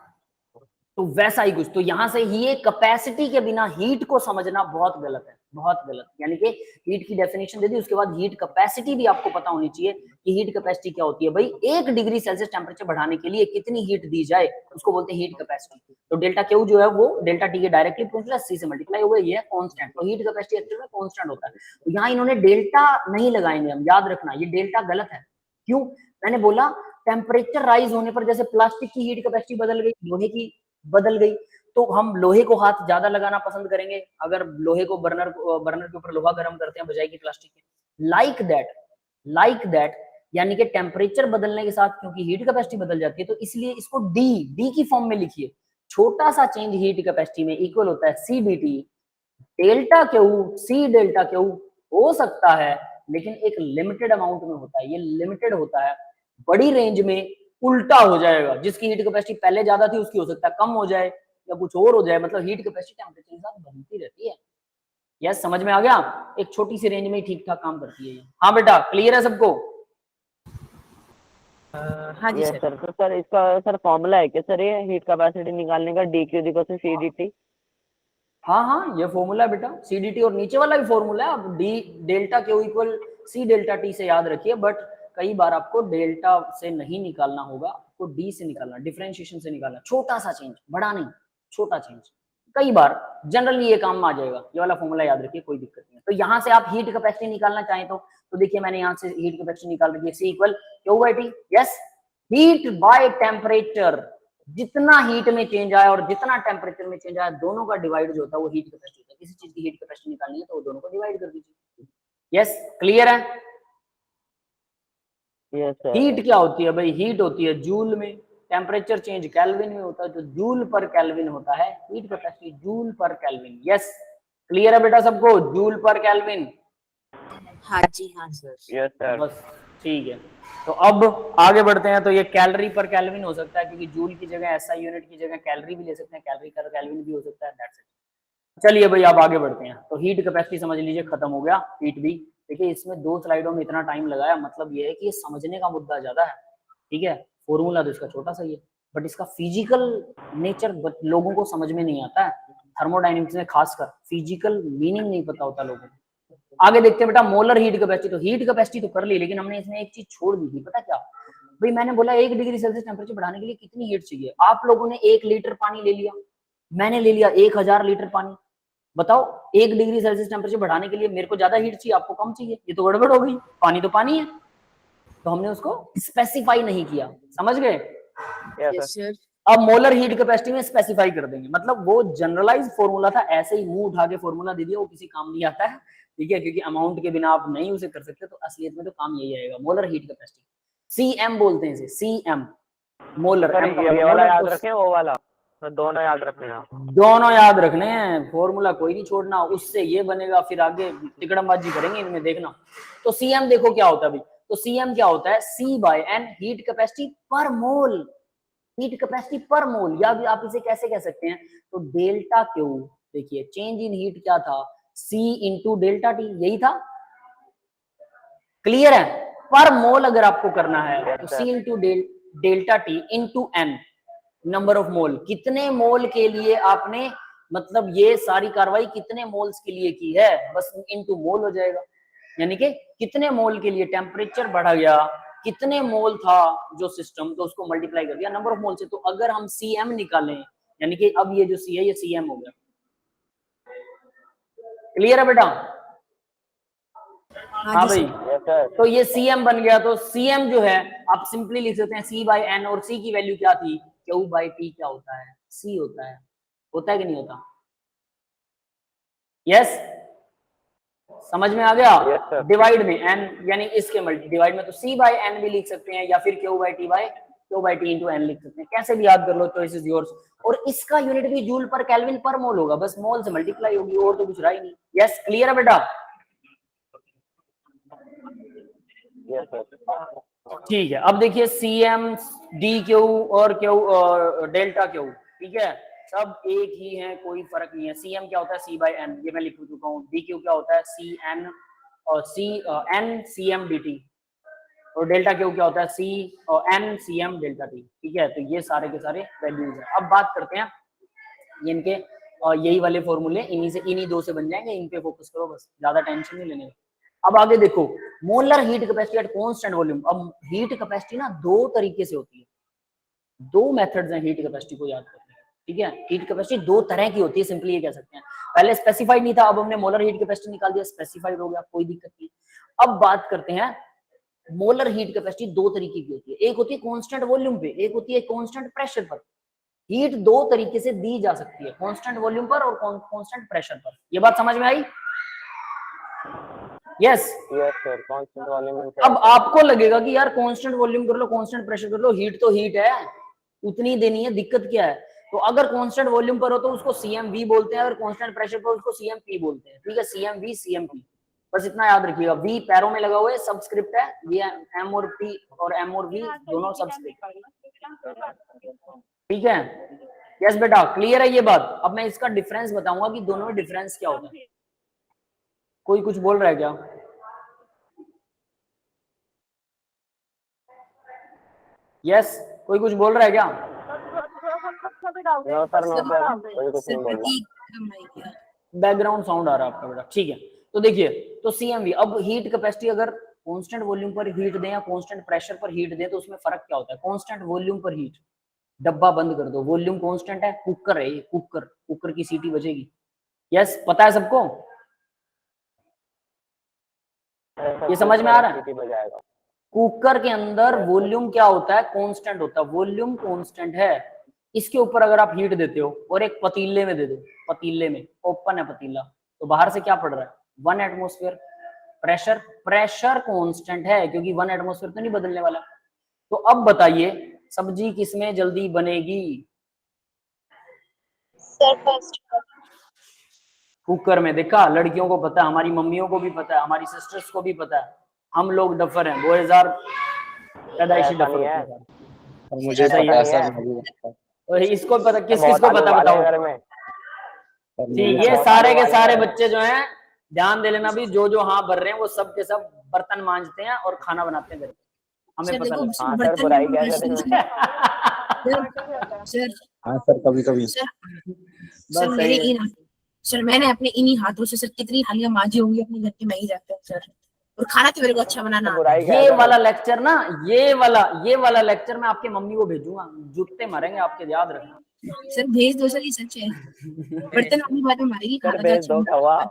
तो वैसा ही कुछ। तो यहां से ही कैपेसिटी के बिना हीट को समझना बहुत गलत है, बहुत गलत। यानी कि हीट की डेफिनेशन दे दी, उसके बाद हीट कैपेसिटी भी आपको पता होनी चाहिए कि हीट कैपेसिटी क्या होती है। भाई 1 डिग्री सेल्सियस टेम्परेचर बढ़ाने के लिए कितनी हीट दी जाए, उसको बोलते हैं हीट कैपेसिटी। तो डेल्टा क्यू जो है वो डेल्टा टी के डायरेक्टली प्लस सी से मल्टीप्लाई हुआ, ये कांस्टेंट। तो हीट कैपेसिटी एक्चुअल में कांस्टेंट होता है। तो यहाँ इन्होंने डेल्टा नहीं लगाएंगे, हम याद रखना ये डेल्टा गलत है। क्यों? मैंने बोला टेम्परेचर राइज होने पर जैसे प्लास्टिक की हीट कैपेसिटी बदल गई, लोहे की बदल गई, तो हम लोहे को हाथ ज्यादा लगाना पसंद करेंगे अगर लोहे को बर्नर के ऊपर लोहा गर्म करते हैं बजाय की प्लास्टिक के। लाइक दैट यानी कि टेम्परेचर बदलने के साथ क्योंकि हीट कैपेसिटी बदल जाती है, तो इसलिए इसको डी की फॉर्म में लिखिए। छोटा सा चेंज हीट कैपेसिटी में इक्वल होता है C D T. Delta Q C delta Q हो सकता है, लेकिन एक लिमिटेड अमाउंट में होता है, ये लिमिटेड होता है। बड़ी रेंज में उल्टा हो जाएगा, जिसकी हीट कैपेसिटी पहले ज्यादा थी उसकी हो सकता है कम हो जाए या कुछ और हो जाए, मतलब हीट कैपेसिटी टेम्परेचर के साथ बदलती रहती है। यस, समझ में आ गया? एक छोटी सी रेंज में ठीक ठाक काम करती है ये। हाँ बेटा, क्लियर है सबको? हाँ जी यस सर। सर। तो सर इसका सर फॉर्मूला है क्या सर, ये हीट कैपेसिटी निकालने का, D Q equal to C D T? हाँ हाँ, ये फॉर्मूला है बेटा, सी डी टी, और नीचे वाला भी फॉर्मूला है। अब D delta Q equal C delta T से याद रखिए, बट कई बार आपको डेल्टा से नहीं निकालना होगा, आपको डी से निकालना, डिफरेंशिएशन से निकालना। छोटा सा चेंज, बड़ा नहीं, छोटा चेंज। कई बार जनरली ये काम आ जाएगा, ये वाला फॉर्मूला याद रखिए, कोई दिक्कत नहीं है। तो यहाँ से आप हीट कैपेसिटी निकालना चाहें तो देखिए मैंने यहाँ से हीट कैपेसिटी निकाल रखी है, C equal Q by T. Yes, heat by temperature, जितना हीट में चेंज आया और जितना टेम्परेचर में चेंज आया, दोनों का डिवाइड जो होता है वो हीट कैपेसिटी होता है। किसी चीज की हीट कैपेसिटी निकालनी है तो वो दोनों को डिवाइड कर दीजिए। यस, क्लियर है? Yes sir. हीट क्या होती है भाई? हीट होती है जूल में, टेम्परेचर चेंज केल्विन में होता है, जो जूल पर केल्विन होता है, heat capacity joule per kelvin. Yes, clear है बेटा सबको? Joule per kelvin. हाँ जी हाँ सर। Yes sir. बस ठीक है। तो अब आगे बढ़ते हैं। तो ये कैलोरी पर केल्विन हो सकता है, क्योंकि जूल की जगह एसआई यूनिट की जगह कैलोरी भी ले सकते हैं, कैलोरी पर केल्विन भी हो सकता है। That's it. चलिए भाई अब आगे बढ़ते हैं। तो हीट कैपेसिटी समझ लीजिए खत्म हो गया, हीट भी। देखिए इसमें 2 स्लाइडों में इतना टाइम लगाया, मतलब ये है कि ये समझने का मुद्दा ज्यादा है, ठीक है। फॉर्मूला तो इसका छोटा सा ही है, बट इसका फिजिकल नेचर लोगों को समझ में नहीं आता है, थर्मोडाइनमिक्स में खासकर फिजिकल मीनिंग नहीं पता होता लोगों को। आगे देखते हैं बेटा मोलर हीट कैपेसिटी। तो हीट कैपेसिटी तो कर ली, लेकिन हमने इसमें एक चीज छोड़ दी थी, पता क्या भाई? मैंने बोला 1 डिग्री सेल्सियस टेम्परेचर बढ़ाने के लिए कितनी हीट चाहिए। आप लोगों ने 1 लीटर पानी ले लिया, मैंने ले लिया 1000 लीटर पानी। बताओ 1 डिग्री सेल्सियस टेम्परेचर बढ़ाने के लिए मेरे को ज्यादा हीट चाहिए, आपको कम चाहिए, ये तो गड़बड़ हो गई। पानी तो पानी है, तो हमने उसको स्पेसिफाई नहीं किया, समझ गए? Yes sir. अब मोलर हीट कैपेसिटी में स्पेसिफाई कर देंगे, मतलब वो जनरलाइज फॉर्मूला था, ऐसे ही मुंह उठा के फॉर्मूला दे दिया, वो किसी काम नहीं आता है, ठीक है, क्योंकि अमाउंट के बिना आप नहीं उसे कर सकते, तो असलियत में तो काम यही आएगा, मोलर हीट कैपेसिटी। सीएम बोलते हैं इसे, सीएम मोलर। सर ये वाला याद रखें, वो वाला, तो दोनों याद रखने हैं, दोनों याद रखने हैं, फॉर्मूला कोई नहीं छोड़ना, उससे ये बनेगा, फिर आगे तिकड़मबाजी करेंगे इनमें, देखना। तो सीएम देखो क्या होता है भाई, तो सीएम क्या होता है? C/N हीट कैपेसिटी पर मोल, हीट कैपेसिटी पर मोल, या भी आप इसे कैसे कह सकते हैं? तो डेल्टा क्यू, देखिए चेंज इन हीट क्या था? C इंटू डेल्टा टी, यही था, क्लियर है? पर मोल अगर आपको करना है तो C into delta T into N, number of mole, कितने मोल के लिए आपने, मतलब ये सारी कार्रवाई कितने मोल्स के लिए की है, बस इनटू मोल हो जाएगा। यानी कि कितने मोल के लिए टेम्परेचर बढ़ा गया, कितने मोल था जो सिस्टम, तो उसको मल्टीप्लाई कर दिया नंबर ऑफ मोल से। तो अगर हम सीएम निकालें, यानी कि अब ये जो सी है ये सीएम हो गया, क्लियर है बेटा? हाँ भाई, तो ये सीएम बन गया। तो सीएम जो है आप सिंपली लिख सकते हैं C/N, और C की वैल्यू क्या थी? Q/T क्या होता है? C होता है कि नहीं होता? यस, समझ में आ गया? डिवाइड में n, यानी इसके मल्टी डिवाइड में, तो C/N भी लिख सकते हैं, या फिर Q/T इंटू N लिख सकते हैं, कैसे भी याद कर लो, चॉइस इज योर्स। और इसका यूनिट भी जूल पर केल्विन पर मोल होगा, बस मोल से मल्टीप्लाई होगी, और तो कुछ रहा ही नहीं। यस, क्लियर है बेटा? ठीक है, अब देखिए CM, DQ और Q और डेल्टा Q, ठीक है, सब एक ही है, कोई फर्क नहीं है। CM क्या होता है? C/N, ये मैं लिख चुका हूँ। DQ क्या होता है? CN और N CM DT, और डेल्टा Q क्या होता है? C और N CM डेल्टा T, ठीक है। तो ये सारे के सारे वैल्यूज है। अब बात करते हैं इनके, यही वाले फॉर्मूले, इन्हीं 2 से बन जाएंगे, इन पे फोकस करो बस, ज्यादा टेंशन नहीं लेने। अब आगे देखो molar heat capacity at constant volume. अब हीट कैपेसिटी ना 2 तरीके से होती है, 2 मेथड्स हैं हीट कैपेसिटी को याद करने के, ठीक है। हीट कैपेसिटी 2 तरह की होती है, सिंपली ये कह सकते हैं। पहले स्पेसिफाइड नहीं था, अब हमने मोलर हीट कैपेसिटी निकाल दिया, स्पेसिफाइड हो गया, कोई दिक्कत नहीं। अब बात करते हैं मोलर हीट कैपेसिटी 2 तरीके की होती है, एक होती है कांस्टेंट वॉल्यूम पे, एक होती है कांस्टेंट प्रेशर पर। हीट 2 तरीके से दी जा सकती है, कांस्टेंट वॉल्यूम पर और कांस्टेंट प्रेशर पर। ये बात समझ में आई? Yes sir, constant volume. अब आपको लगेगा कि यार कांस्टेंट वॉल्यूम कर लो, कांस्टेंट प्रेशर कर लो, हीट तो हीट है, उतनी देनी है, दिक्कत क्या है? तो अगर कांस्टेंट वॉल्यूम पर हो तो उसको CMV बोलते हैं, अगर कांस्टेंट प्रेशर पर उसको CMP बोलते हैं, ठीक है। CMV CMP, बस इतना याद रखिएगा। V पैरों में लगा हुआ है, सबस्क्रिप्ट है, ये M और P और M और V दोनों सबस्क्रिप्ट, ठीक है। यस बेटा, क्लियर है ये बात? अब मैं इसका डिफरेंस बताऊंगा कि दोनों में डिफरेंस क्या होता है। कोई कुछ बोल रहा है क्या? यस, कोई कुछ बोल रहा है क्या? नो सर, कोई कुछ नहीं बोल रहा। बैकग्राउंड साउंड आ रहा है आपका बेटा, ठीक है। तो देखिए, तो CMV, अब हीट कैपेसिटी अगर कांस्टेंट वॉल्यूम पर हीट दें या कांस्टेंट प्रेशर पर हीट दें, तो उसमें फर्क क्या होता है? कांस्टेंट वॉल्यूम पर हीट, डब्बा बंद कर दो, वॉल्यूम कांस्टेंट है, कुकर है ये, कुकर की सीटी बजेगी। यस, पता है सबको? ये समझ में आ रहा है? कुकर के अंदर वॉल्यूम क्या होता है? कांस्टेंट होता है, वॉल्यूम कांस्टेंट है। इसके ऊपर अगर आप हीट देते हो और एक पतीले में दे दो, पतीले में ओपन है पतीला, तो बाहर से क्या पड़ रहा है? 1 एटमॉस्फेयर। प्रेशर कांस्टेंट है, क्योंकि 1 एटमॉस्फेयर तो नहीं बदलने वाला। तो अब बताइए सब्जी किसमें जल्दी बनेगी? सर फर्स्ट कुकर में। देखा, लड़कियों को पता है, हमारी मम्मियों को भी पता है, हमारी सिस्टर्स को भी पता है। हम लोग डफर हैं, 2000 पैदाइशी डफर होते हैं। मुझे ऐसा ही पता है है। सर, मुझे पता है। और इसको पता, किस किस को पता बताओ? ठीक, ये सारे के सारे बच्चे जो हैं ध्यान दे लेना भी, जो हाथ भर रहे हैं वो सब के सब बर्तन मांजते हैं और खाना बनाते हैं घर पे, हमें सर पता देखो लगता हाँ सर, बर्तन बुराई में क्या सर करें। सर हाँ सर, कभी कभी सर बस सर मेरे सही है। सर मैंने अपने इन्हीं हाथों से सर कितनी थालियां मांजी होंगी अपने घर की, मैं ही जाता हूँ सर। और खाना तो मेरे को अच्छा बनाना आता है। बुराई क्या ये है वाला लेक्चर ना, ये वाला लेक्चर मैं आपके मम्मी को भेजूंगा, जूते मारेंगे आपके, याद रखना। सर भेज दो सर, ये सच है। बर्तन अपनी बात में मारेगी, सर खाना तो भेज अच्छा दो बनाना खवा। आता है।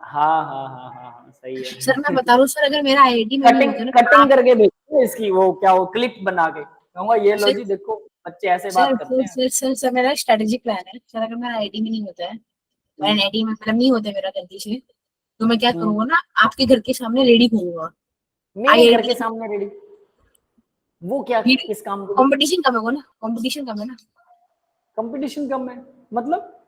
हाँ, सही है। सर मैं बता रहा हूँ सर, अगर मेरा आईआईटी में नहीं होता ना कटिंग करके भेजूंगा इसकी, वो क्या वो क्लिप बना के कहूंगा ये लो सर जी देखो बच्चे ऐसे सर बात करते सर हैं। सर सर, सर मेरा स्ट्रेटेजिक प्लान है सर। अगर मेरा आईआईटी में नहीं होता है, मेरा आईआईटी में मतलब नहीं होता है मेरा गलती से, तो मैं क्या करूंगा ना, आपके घर के सामने रेडी खोलूंगा। मेरे घर के आईआईटी सामने रेडी, वो क्या किस काम के लिए? कंपटीशन कम होगा ना, कंपटीशन कम है ना। कंपटीशन कम है मतलब?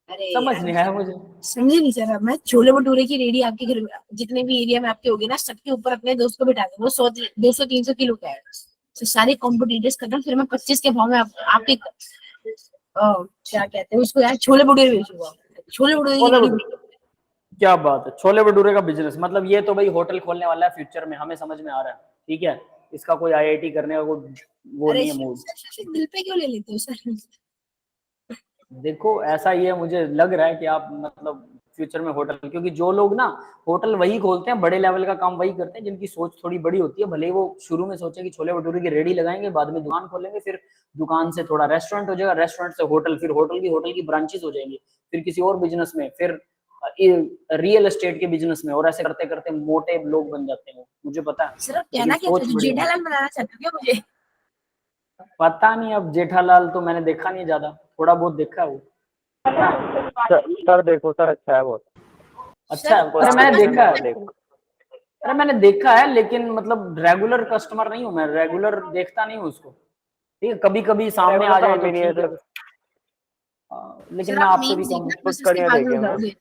अरे समझ यार नहीं आया मुझे। समझे नहीं सर। अब मैं छोले भटूरे की रेडी आपके घर में, जितने भी एरिया में आपके होगी ना, सबके ऊपर अपने दोस्त को बिठा दूंगा। 100-200-300 किलो का है, तो सारे कॉम्पिटिटर्स खत्म, फिर मैं 25 के भाव में आपके क्या कहते हैं उसको यार, छोले भटूरे बेचूंगा। छोले भटूरे की छोले रेडी। भटूरे, क्या बात है, छोले भटूरे का बिजनेस, मतलब ये तो भाई होटल खोलने वाला है फ्यूचर में, हमें समझ में आ रहा है। ठीक है, इसका कोई आईआईटी करने का वो अरे नहीं है मूड। सर दिल पे क्यों ले लेते हो सर? देखो ऐसा ही है, मुझे लग रहा है कि आप मतलब फ्यूचर में होटल, क्योंकि जो लोग ना होटल वही खोलते हैं, बड़े लेवल का काम वही करते हैं जिनकी सोच थोड़ी बड़ी होती है। भले ही वो शुरू में सोचे कि छोले भटूरे की रेडी लगाएंगे, बाद में दुकान खोलेंगे, फिर दुकान से थोड़ा रेस्टोरेंट हो जाएगा, रेस्टोरेंट से होटल, फिर होटल की ब्रांचेस हो जाएंगी, फिर किसी और बिजनेस में, फिर रियल एस्टेट के बिजनेस में, और ऐसे करते करते मोटे लोग बन जाते हैं। मुझे पता है, सर आप लेकिन कहना क्या सोच चाहते हो, बड़ी होनी जेठालाल चाहिए। बनाना चाहते हो क्या मुझे? पता नहीं, अब जेठालाल तो मैंने देखा नहीं, ज्यादा थोड़ा बहुत देखा है वो। सर देखो सर, अच्छा है बहुत। अच्छा, सर अरे मैंने देखा है, देखो अरे मैंने देखा है, लेकिन मतलब रेगुलर कस्टमर नहीं हूँ मैं, रेगुलर देखता नहीं हूँ उसको। ठीक है, कभी कभी सामने आ जाए तो नहीं है ठीक है। सर। लेकिन सर मैं आप आपसे भी मीम्स कम, देखना, कुछ बस उसके करिए बाद में देखे मैं। बताओगे।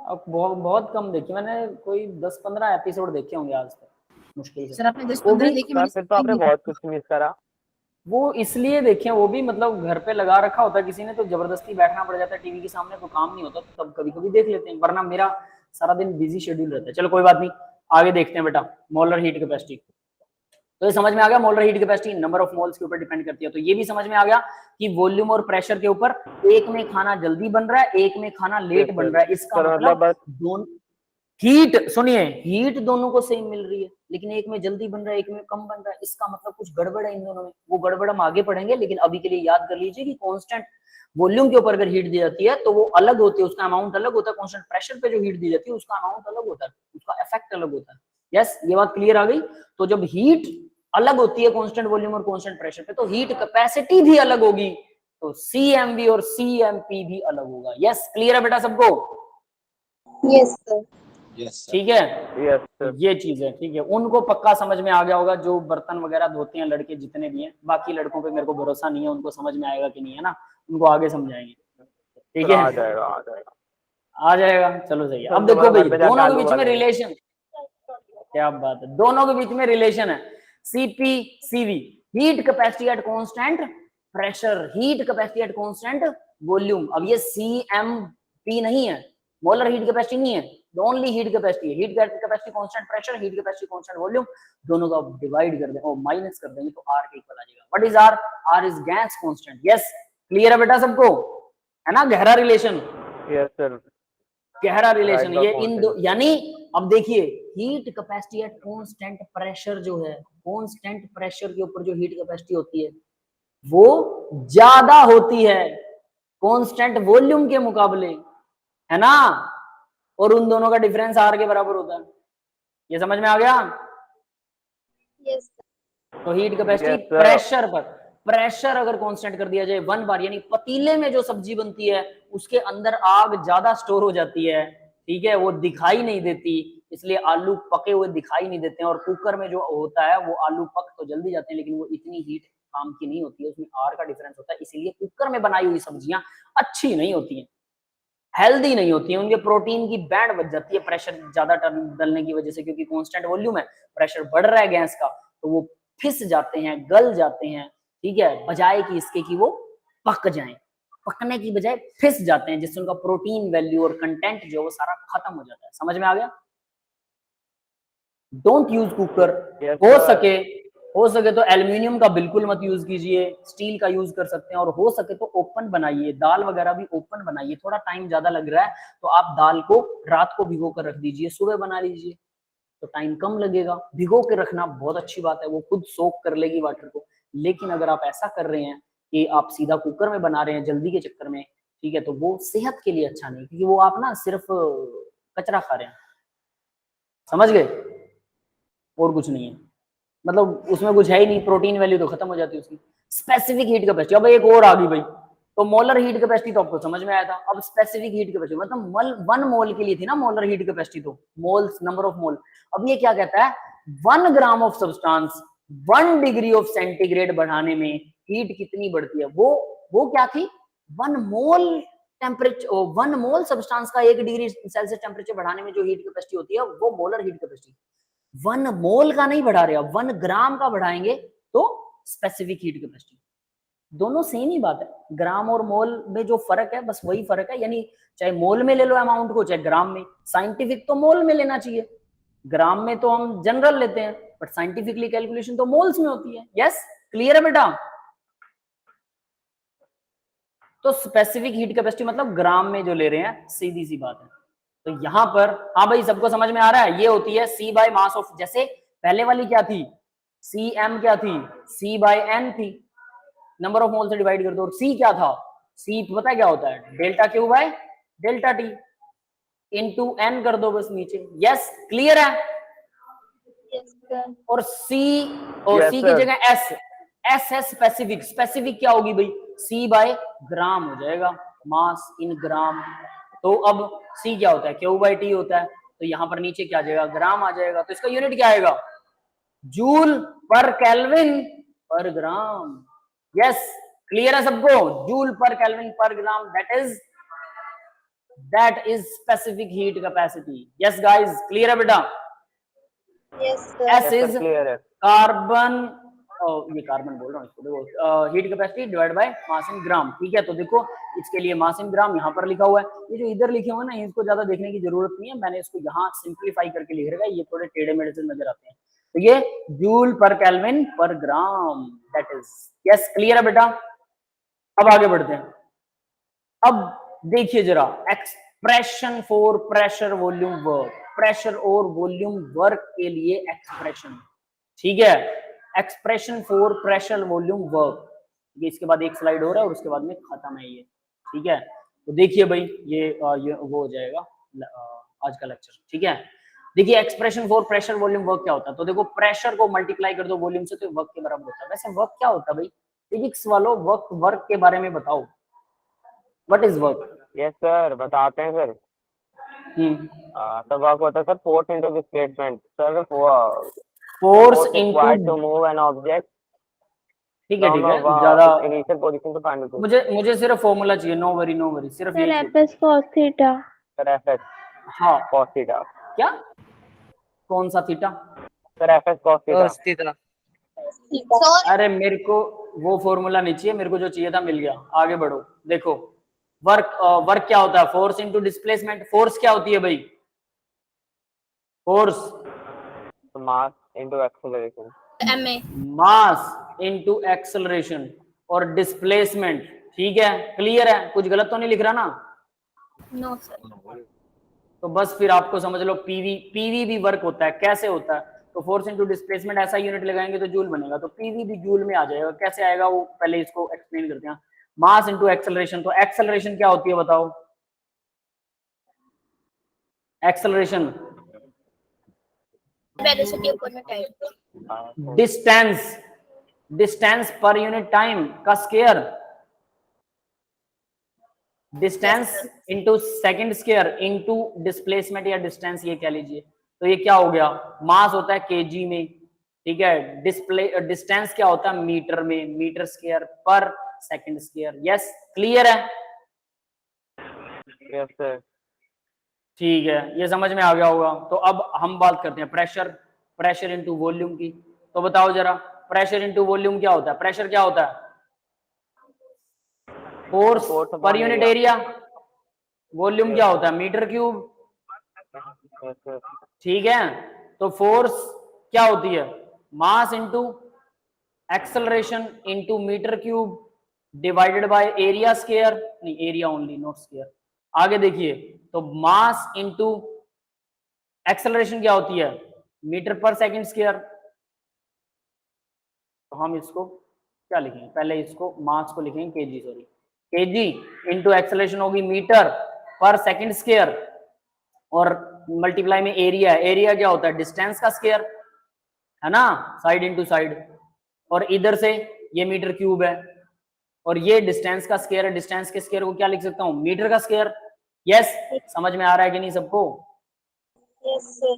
अब बहुत बहुत कम देखी मैंने, कोई 10-15 एपिसोड देखे होंगे आज तक, मुश्किल से। सर आपने वो 10-15 भी, देखे, सर मैंने फिर तो 3 आपने देखे। बहुत कुछ मिस करा। वो इसलिए देखे, वो भी मतलब घर पे लगा रखा होता है किसी ने, तो जबरदस्ती बैठना पड़ जाता है टीवी के सामने, कोई काम नहीं होता तो तब कभी कभी देख लेते हैं, वरना मेरा सारा दिन बिजी शेड्यूल रहता है। चलो कोई बात नहीं, आगे देखते हैं बेटा। मोलर हीट कैपेसिटी, तो ये समझ में आ गया, molar heat capacity number of moles के ऊपर डिपेंड करती है। तो ये भी समझ में आ गया कि वॉल्यूम और प्रेशर के ऊपर, एक में खाना जल्दी बन रहा है, एक में खाना लेट बन रहा है, इसका सर मतलब बस दोनों हीट, सुनिए, हीट दोनों को सेम मिल रही है, लेकिन एक में जल्दी बन रहा है, एक में कम बन रहा है, इसका मतलब कुछ गड़बड़ है इन दोनों में। वो गड़बड़ हम आगे पढ़ेंगे, लेकिन अभी के लिए याद कर लीजिए कि कांस्टेंट वॉल्यूम के ऊपर अगर हीट दी जाती है तो वो अलग होती है, उसका अमाउंट अलग होता है। कांस्टेंट प्रेशर पे जो हीट दी जाती है उसका अमाउंट अलग होता है, उसका इफेक्ट अलग होता है। यस, ये बात क्लियर आ गई। तो जब हीट अलग होती है कांस्टेंट वॉल्यूम और कांस्टेंट प्रेशर पे, तो हीट कैपेसिटी भी अलग होगी, तो सीएमवी और सीएमपी भी अलग होगा। यस, क्लियर है बेटा सबको? Yes sir. ठीक है, यस सर। ये चीज है। ठीक है, उनको पक्का समझ में आ गया होगा जो बर्तन वगैरह धोते हैं लड़के जितने भी हैं। बाकी लड़कों पे मेरे को भरोसा नहीं है, उनको समझ में आएगा कि नहीं, है ना, उनको आगे समझाएंगे। ठीक है, आ जाएगा आ जाएगा। आ जाएगा, चलो सही है। अब तो देखो भाई, घर पे जाके दोनों के आलू बीच में उबालेंगे। रिलेशन, क्या बात है, दोनों के बीच में रिलेशन है CP CV, heat capacity at constant pressure, heat capacity at constant volume. अब ये सीएमपी नहीं है, मोलर हीट कैपेसिटी नहीं है, ओनली हीट कैपेसिटी है। Heat capacity constant pressure, heat capacity constant volume, दोनों का डिवाइड कर दें और माइनस कर देंगे तो आर के इक्वल आ जाएगा। What is R? R is gas constant. Yes, clear है बेटा सबको, है ना, गहरा रिलेशन, यस सर। गहरा रिलेशन Right, ये the इन दो, यानी अब देखिए, heat capacity at constant pressure जो है, कांस्टेंट प्रेशर के ऊपर जो हीट कैपेसिटी होती है वो ज्यादा होती है कांस्टेंट वॉल्यूम के मुकाबले, है ना, और उन दोनों का डिफरेंस आर के बराबर होता है। ये समझ में आ गया? यस तो heat capacity Yes, sir. Pressure पर, प्रेशर अगर कांस्टेंट कर दिया जाए 1 बार, यानी पतीले में जो सब्जी बनती है उसके अंदर आग ज्यादा स्टोर हो जाती है। ठीक है, वो दिखाई नहीं देती, इसलिए आलू पके हुए दिखाई नहीं देते हैं। और कुकर में जो होता है वो आलू पक तो जल्दी जाते हैं, लेकिन वो इतनी हीट काम की नहीं होती है, उसमें आर का डिफरेंस होता है। इसीलिए कुकर में बनाई हुई सब्जियां अच्छी नहीं होती हैं, हेल्दी नहीं होती है, उनके प्रोटीन की बैंड बच जाती है प्रेशर ज्यादा डलने की वजह से, क्योंकि कांस्टेंट वॉल्यूम है, प्रेशर बढ़ रहा है गैस का, तो वो फिस जाते हैं, गल जाते हैं। ठीक है, बजाय कि इसके कि वो पक जाएं। पकने की बजाय फिस जाते हैं, जिससे उनका प्रोटीन वैल्यू और कंटेंट जो है वो सारा खत्म हो जाता है। समझ में आ गया? Don't use cooker. Yes, हो sir. सके तो एल्यूमिनियम का बिल्कुल मत यूज कीजिए, स्टील का यूज कर सकते हैं, और हो सके तो ओपन बनाइए, दाल वगैरह भी ओपन बनाइए। थोड़ा टाइम ज्यादा लग रहा है तो आप दाल को रात को भिगो कर रख दीजिए, सुबह बना लीजिए तो टाइम कम लगेगा। भिगो के रखना बहुत अच्छी बात है, वो खुद सोक कर लेगी वाटर को। लेकिन अगर आप ऐसा कर रहे हैं कि आप सीधा कुकर में बना रहे हैं जल्दी के चक्कर में, ठीक है, तो वो सेहत के लिए अच्छा नहीं, क्योंकि वो आप ना सिर्फ कचरा खा रहे हैं। समझ गए? और कुछ नहीं है, मतलब उसमें कुछ है ही नहीं, प्रोटीन वैल्यू तो खत्म हो जाती है उसकी। स्पेसिफिक हीट कैपेसिटी, अब एक और आ गई भाई। तो मोलर हीट कैपेसिटी तो आपको समझ में आया था, अब स्पेसिफिक हीट कैपेसिटी मतलब 1 मोल के लिए थी ना मोलर हीट कैपेसिटी, तो मोल्स, नंबर ऑफ मोल। अब ये क्या कहता है, 1 gram of substance 1 degree of centigrade बढ़ाने में हीट कितनी बढ़ती है। वो क्या थी, 1 मोल टेम्परेचर, 1 मोल सब्सटेंस का 1 डिग्री सेल्सियस टेम्परेचर बढ़ाने में जो हीट कैपेसिटी होती है वो मोलर हीट कैपेसिटी। 1 मोल का नहीं बढ़ा रहे, 1 ग्राम का बढ़ाएंगे तो स्पेसिफिक हीट कैपेसिटी। दोनों सेम ही बात है, ग्राम और मोल में जो फर्क है बस वही फर्क है, यानी चाहे मोल में ले लो अमाउंट को, चाहे ग्राम में। साइंटिफिक तो मोल में लेना चाहिए, ग्राम में तो हम जनरल लेते हैं, बट साइंटिफिकली कैलकुलेशन तो मोल्स में होती है। यस, क्लियर है बेटा? तो स्पेसिफिक हीट कैपेसिटी मतलब ग्राम में जो ले रहे हैं, सीधी सी बात है। तो यहां पर हाँ भाई, सबको समझ में आ रहा है, ये होती है C बाय मास ऑफ, जैसे पहले वाली क्या थी, CM क्या थी, C बाय N थी, नंबर ऑफ मोल से डिवाइड कर दो। और C क्या था, C पता है क्या होता है, delta Q by delta T into N कर दो बस नीचे। यस, क्लियर है? Yes, sir. और Yes, C की sir. जगह S है स्पेसिफिक। स्पेसिफिक क्या होगी भाई, C बाय ग्राम हो जाएगा, मास इन ग्राम। तो अब C क्या होता है, Q बाय T होता है, तो यहाँ पर नीचे क्या आ जाएगा, ग्राम आ जाएगा। तो इसका यूनिट क्या आएगा, जूल पर केल्विन पर ग्राम। यस, क्लियर है सबको, joule per kelvin per gram, that is specific heat capacity. Yes guys, clear है बेटा? Yes, sir. Yes Yes, sir. Is Clear है. कार्बन, ये कार्बन बोल रहा हूँ इसको, देखो heat capacity divide by mass in gram. ठीक है, तो देखो इसके लिए मास इन ग्राम यहाँ पर लिखा हुआ है, ये जो इधर लिखे हुए हैं ना इसको ज्यादा देखने की जरूरत नहीं है, मैंने इसको यहाँ सिंप्लीफाई करके लिख रखा है, ये थोड़े टेढ़े मेढ़े से नजर आते हैं। तो ये joule per kelvin per gram, that is. Yes, clear है बेटा? अब आगे बढ़ते हैं। अब देखिए जरा, expression for pressure volume work, pressure और वॉल्यूम वर्क के लिए एक्सप्रेशन। ठीक है, expression for pressure volume work, ये इसके बाद एक स्लाइड हो रहा है और उसके बाद में खत्म है ये। ठीक है, तो देखिए भाई ये वो हो जाएगा आज का लेक्चर। ठीक है, देखिए expression for pressure volume work क्या होता है। तो देखो प्रेशर को मल्टीप्लाई कर दो वॉल्यूम से तो वर्क के बराबर होता है। वैसे वर्क क्या होता है भाई, फिजिक्स वालों, वर्क के बारे में बताओ, what is work? Yes, sir. बताते हैं सर. तो वर्क होता है sir force into displacement sir, force required into, to move an object ठीक है फ्रॉम ज्यादा, initial position to final position. मुझे सिर्फ फॉर्मूला चाहिए, नो वरी, सिर्फ Sir, यही चाहिए। FS cos theta. Sir FS हाँ, cos थीटा. क्या, कौन सा theta? Sir FS cos theta. अरे मेरे को वो फॉर्मूला नहीं चाहिए, मेरे को जो चाहिए था मिल गया। आगे बढ़ो, देखो वर्क क्या होता है, फोर्स इनटू डिस्प्लेसमेंट। फोर्स क्या होती है भाई, फोर्स मास इनटू एक्सेलरेशन. मास इनटू एक्सेलरेशन और डिस्प्लेसमेंट। ठीक है, क्लियर है? कुछ गलत तो नहीं लिख रहा ना? No, sir. तो बस फिर आपको समझ लो पीवी भी वर्क होता है। कैसे होता है, तो फोर्स इनटू डिस्प्लेसमेंट ऐसा यूनिट लगाएंगे तो जूल बनेगा, तो पीवी भी जूल में आ जाएगा। कैसे आएगा वो पहले इसको एक्सप्लेन करते हैं। मास इनटू एक्सेलरेशन, तो एक्सेलरेशन क्या होती है बताओ, acceleration Velocity upon time. Distance per unit time का square, distance into second square into displacement या डिस्टेंस, ये कह लीजिए। तो ये क्या हो गया, मास होता है केजी में, ठीक है, डिस्टेंस क्या होता है मीटर में, मीटर स्क्वायर पर सेकंड स्क्वायर। यस, क्लियर है? Yes sir. ठीक है, ये समझ में आ गया होगा। तो अब हम बात करते हैं प्रेशर इनटू वॉल्यूम की। तो बताओ जरा, प्रेशर इनटू वॉल्यूम क्या होता है, प्रेशर क्या होता है? फोर्स Force पर upon unit area. Area, volume क्या होता है मीटर क्यूब, Yes, sir. ठीक है। तो फोर्स क्या होती है, mass into acceleration into metre cube divided by area square, नहीं एरिया ओनली नॉट स्क्वायर। आगे देखिए, तो मास इंटू एक्सेलरेशन क्या होती है, मीटर पर सेकंड स्क्वायर। तो हम इसको क्या लिखेंगे, पहले इसको मास को लिखेंगे KG, sorry KG into acceleration होगी मीटर पर सेकंड स्क्वायर, और मल्टीप्लाई में एरिया, एरिया क्या होता है डिस्टेंस का स्क्वायर, है ना, साइड इंटू साइड। और इधर से ये मीटर क्यूब है, और ये डिस्टेंस का स्क्वायर है, डिस्टेंस के स्क्वायर को क्या लिख सकता हूँ, मीटर का स्क्वायर। यस, समझ में आ रहा है कि नहीं सबको, Yes, sir.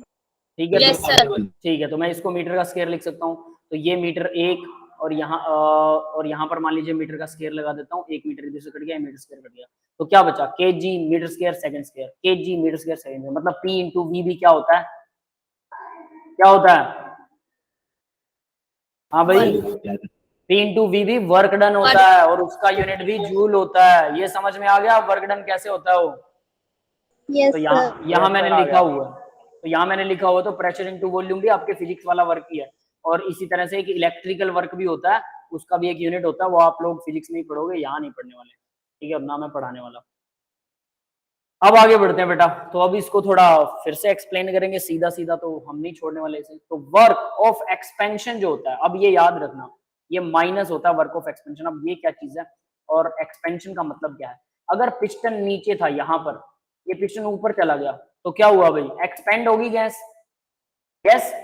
ठीक है। Yes, sir. ठीक है, तो मैं इसको मीटर का स्क्वायर लिख सकता हूँ। तो ये मीटर एक, और यहाँ पर मान लीजिए मीटर का स्क्वायर लगा देता हूँ, 1 मीटर इधर से कट गया, मीटर स्क्वायर कट गया, तो क्या बचा, KG metre square second square, KG metre square second square, मतलब पी इंटू वी भी क्या होता है, क्या होता है, हाँ भाई, पी इंटू वी भी वर्क डन होता है, और उसका यूनिट भी जूल होता है। ये समझ में आ गया वर्क डन कैसे होता है वो। Yes, तो sir. यहाँ Yes, मैंने sir, आ लिखा गया। हुआ है, तो यहाँ मैंने लिखा हुआ, तो प्रेशर इंटू वॉल्यूम भी आपके फिजिक्स वाला वर्क ही है। और इसी तरह से एक इलेक्ट्रिकल वर्क भी होता है, उसका भी एक यूनिट होता है, वो आप लोग फिजिक्स में ही पढ़ोगे, यहाँ नहीं पढ़ने वाले, ठीक है, अब ना मैं पढ़ाने वाला। अब आगे बढ़ते हैं बेटा, तो अब इसको थोड़ा फिर से एक्सप्लेन करेंगे, सीधा सीधा तो हम नहीं छोड़ने वाले इसे। तो वर्क ऑफ एक्सपेंशन जो होता है, अब ये याद रखना, ये माइनस होता है वर्क ऑफ एक्सपेंशन। अब ये क्या चीज है, और एक्सपेंशन का मतलब क्या है, अगर पिस्टन नीचे था यहाँ पर, ये पिस्टन ऊपर चला गया, तो क्या हुआ भाई, एक्सपेंड होगी गैस, गैस,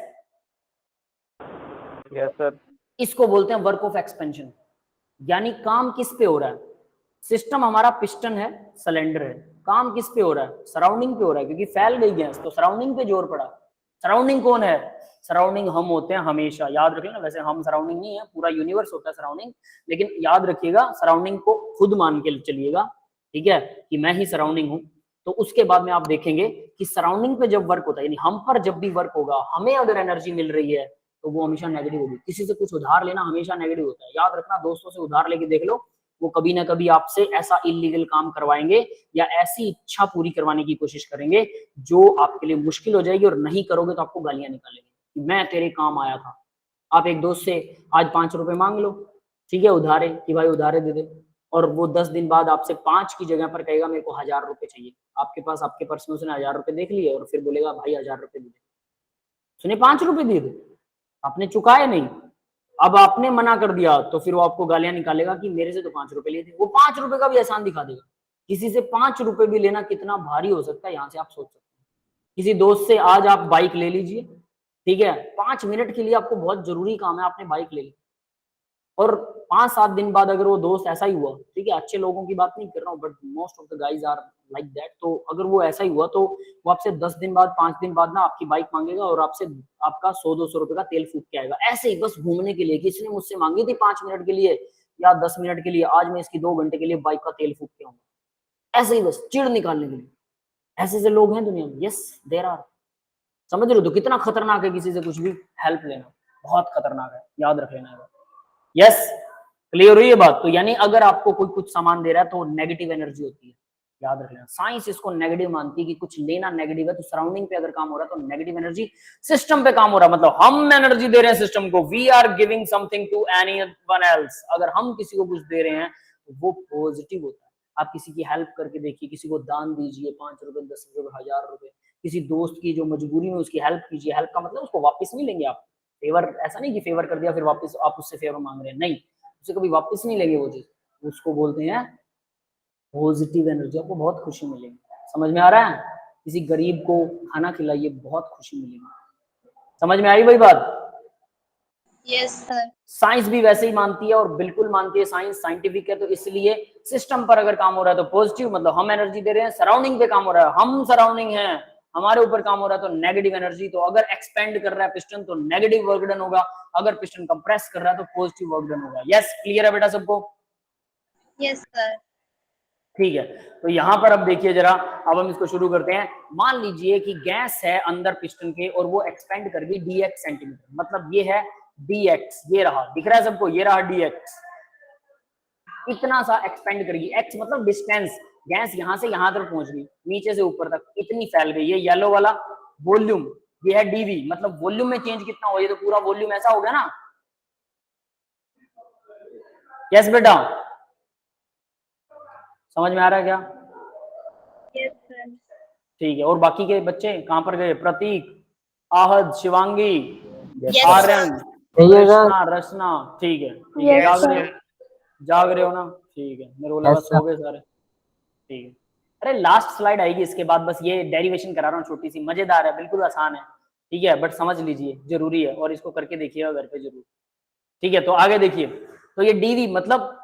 Yes, sir. इसको बोलते हैं वर्क ऑफ एक्सपेंशन। यानी काम किस पे हो रहा है, सिस्टम हमारा पिस्टन है, सिलेंडर है, काम किस पे हो रहा है, सराउंडिंग पे हो रहा है, क्योंकि फैल गई गैस तो सराउंडिंग पे जोर पड़ा। सराउंडिंग कौन है, सराउंडिंग हम होते हैं हमेशा, याद रखिए ना, वैसे हम सराउंडिंग नहीं है, पूरा यूनिवर्स होता है सराउंडिंग, लेकिन याद रखिएगा सराउंडिंग को खुद मान के चलिएगा, ठीक है, कि मैं ही सराउंडिंग हूं। तो उसके बाद में आप देखेंगे कि सराउंडिंग पे जब वर्क होता है, यानी हम पर जब भी वर्क होगा, हमें अगर एनर्जी मिल रही है, तो वो हमेशा नेगेटिव होगी। किसी से कुछ उधार लेना हमेशा नेगेटिव होता है, याद रखना, दोस्तों से उधार लेके देख लो, वो कभी ना कभी आपसे ऐसा इलीगल काम करवाएंगे या ऐसी इच्छा पूरी करवाने की कोशिश करेंगे जो आपके लिए मुश्किल हो जाएगी, और नहीं करोगे तो आपको गालियां निकालेंगे कि मैं तेरे काम आया था। आप एक दोस्त से आज 5 रुपए मांग लो, ठीक है, उधारे, कि भाई उधारे दे दे, और वो 10 दिन बाद आपसे 5 की जगह पर कहेगा मेरे को 1000 रुपए चाहिए। आपके पास आपके पर्स में उसने 1000 रुपए देख लिए, और फिर बोलेगा भाई 1000 रुपए दे दे, उसने 5 रुपए दिए थे, आपने चुकाए नहीं, अब आपने मना कर दिया, तो फिर वो आपको गालियां निकालेगा कि मेरे से तो 5 रुपए लिए थे। वो 5 रुपए का भी एहसान दिखा देगा। किसी से 5 रुपए भी लेना कितना भारी हो सकता है, यहाँ से आप सोच सकते हैं। किसी दोस्त से आज आप बाइक ले लीजिए, ठीक है, 5 मिनट के लिए आपको बहुत जरूरी काम है, आपने बाइक ले ली, और 5-7 दिन बाद अगर वो दोस्त ऐसा ही हुआ, ठीक है, अच्छे लोगों की बात नहीं कर रहा हूँ, but most of the guys are like that, तो अगर वो ऐसा ही हुआ, तो वो आपसे 10 दिन बाद 5 दिन बाद ना आपकी बाइक मांगेगा, और आपसे आपका 100-200 रुपए का तेल फूक के आएगा, ऐसे ही बस घूमने के लिए, कि इसने मुझसे मांगी थी 5 मिनट के लिए या 10 मिनट के लिए, आज मैं इसकी 2 घंटे के लिए बाइक का तेल फूक के आऊंगा, ऐसे ही बस चिढ़ निकालने के लिए। ऐसे से लोग हैं दुनिया में, यस देयर आर। समझ रहे हो, तो कितना खतरनाक है किसी से कुछ भी हेल्प लेना, बहुत खतरनाक है, याद रख लेना। यस, क्लियर हुई ये बात। तो यानी अगर आपको कोई कुछ सामान दे रहा है तो नेगेटिव एनर्जी होती है, याद रख लेना। साइंस इसको नेगेटिव मानती है कि कुछ लेना नेगेटिव है, तो सराउंडिंग पे अगर काम हो रहा है तो नेगेटिव एनर्जी, सिस्टम पे काम हो रहा है मतलब हम एनर्जी दे रहे हैं सिस्टम को, we are giving something to anyone else. अगर हम किसी को कुछ दे रहे हैं तो वो पॉजिटिव होता है। आप किसी की हेल्प करके देखिए, किसी को दान दीजिए, 5 रुपए, 10 रुपए, 1000 रुपए, किसी दोस्त की जो मजबूरी में उसकी हेल्प कीजिए। हेल्प का मतलब उसको वापस नहीं लेंगे आप, फेवर ऐसा नहीं कि फेवर कर दिया फिर वापस आप उससे फेवर मांग रहे हैं, नहीं, उसे कभी वापस नहीं लेंगे वो चीज, उसको बोलते हैं पॉजिटिव एनर्जी। आपको बहुत खुशी मिलेगी, समझ में आ रहा है। किसी गरीब को खाना खिलाइए, बहुत खुशी मिलेगी। समझ में आई भाई बात। Yes, sir. साइंस भी वैसे ही मानती है, और बिल्कुल मानती है, साइंस साइंटिफिक है, तो इसलिए सिस्टम पर अगर काम हो रहा है तो पॉजिटिव, मतलब हम एनर्जी दे रहे हैं। सराउंडिंग पे काम हो रहा है, हम सराउंडिंग हैं, हमारे ऊपर काम हो रहा है तो नेगेटिव एनर्जी। तो अगर एक्सपेंड कर रहा है पिस्टन तो नेगेटिव वर्क डन होगा, अगर पिस्टन कंप्रेस कर रहा है तो पॉजिटिव वर्क डन होगा। यस, क्लियर है बेटा सबको। Yes, sir. ठीक है, तो यहां पर अब देखिए जरा, अब हम इसको शुरू करते हैं। मान लीजिए कि गैस है अंदर पिस्टन के, और वो एक्सपेंड कर गई dx सेंटीमीटर, मतलब ये है dx, ये रहा, दिख रहा है सबको, ये रहा dx, इतना सा एक्सपेंड करेगी। एक्स मतलब डिस्टेंस, गैस यहां से यहां तक पहुंच गई, नीचे से ऊपर तक इतनी फैल गई। ये येलो वाला वॉल्यूम, ये है डीवी, मतलब वॉल्यूम में चेंज कितना हो, ये तो पूरा वॉल्यूम ऐसा हो गया ना। यस बेटा, समझ में आ रहा है क्या? Yes sir. ठीक है, और बाकी के बच्चे कहां पर गए? प्रतीक, आहद, शिवांगी, Yes, आर्यन, रहिएगा। कृष्णा, रचना, ठीक है, ठीक है, Yes, जाग sir. रहे हो, जाग रहे हो ना? ठीक है, मेरे को लगा Yes, सो sir. गए सारे। ठीक है, अरे लास्ट स्लाइड आएगी इसके बाद, बस ये डेरिवेशन करा रहा हूँ छोटी सी, मजेदार है, बिल्कुल आसान है, ठीक है, बट समझ लीजिए जरूरी है, और इसको करके देखिएगा घर पे जरूर। ठीक है, तो आगे देखिए, तो ये डीवी मतलब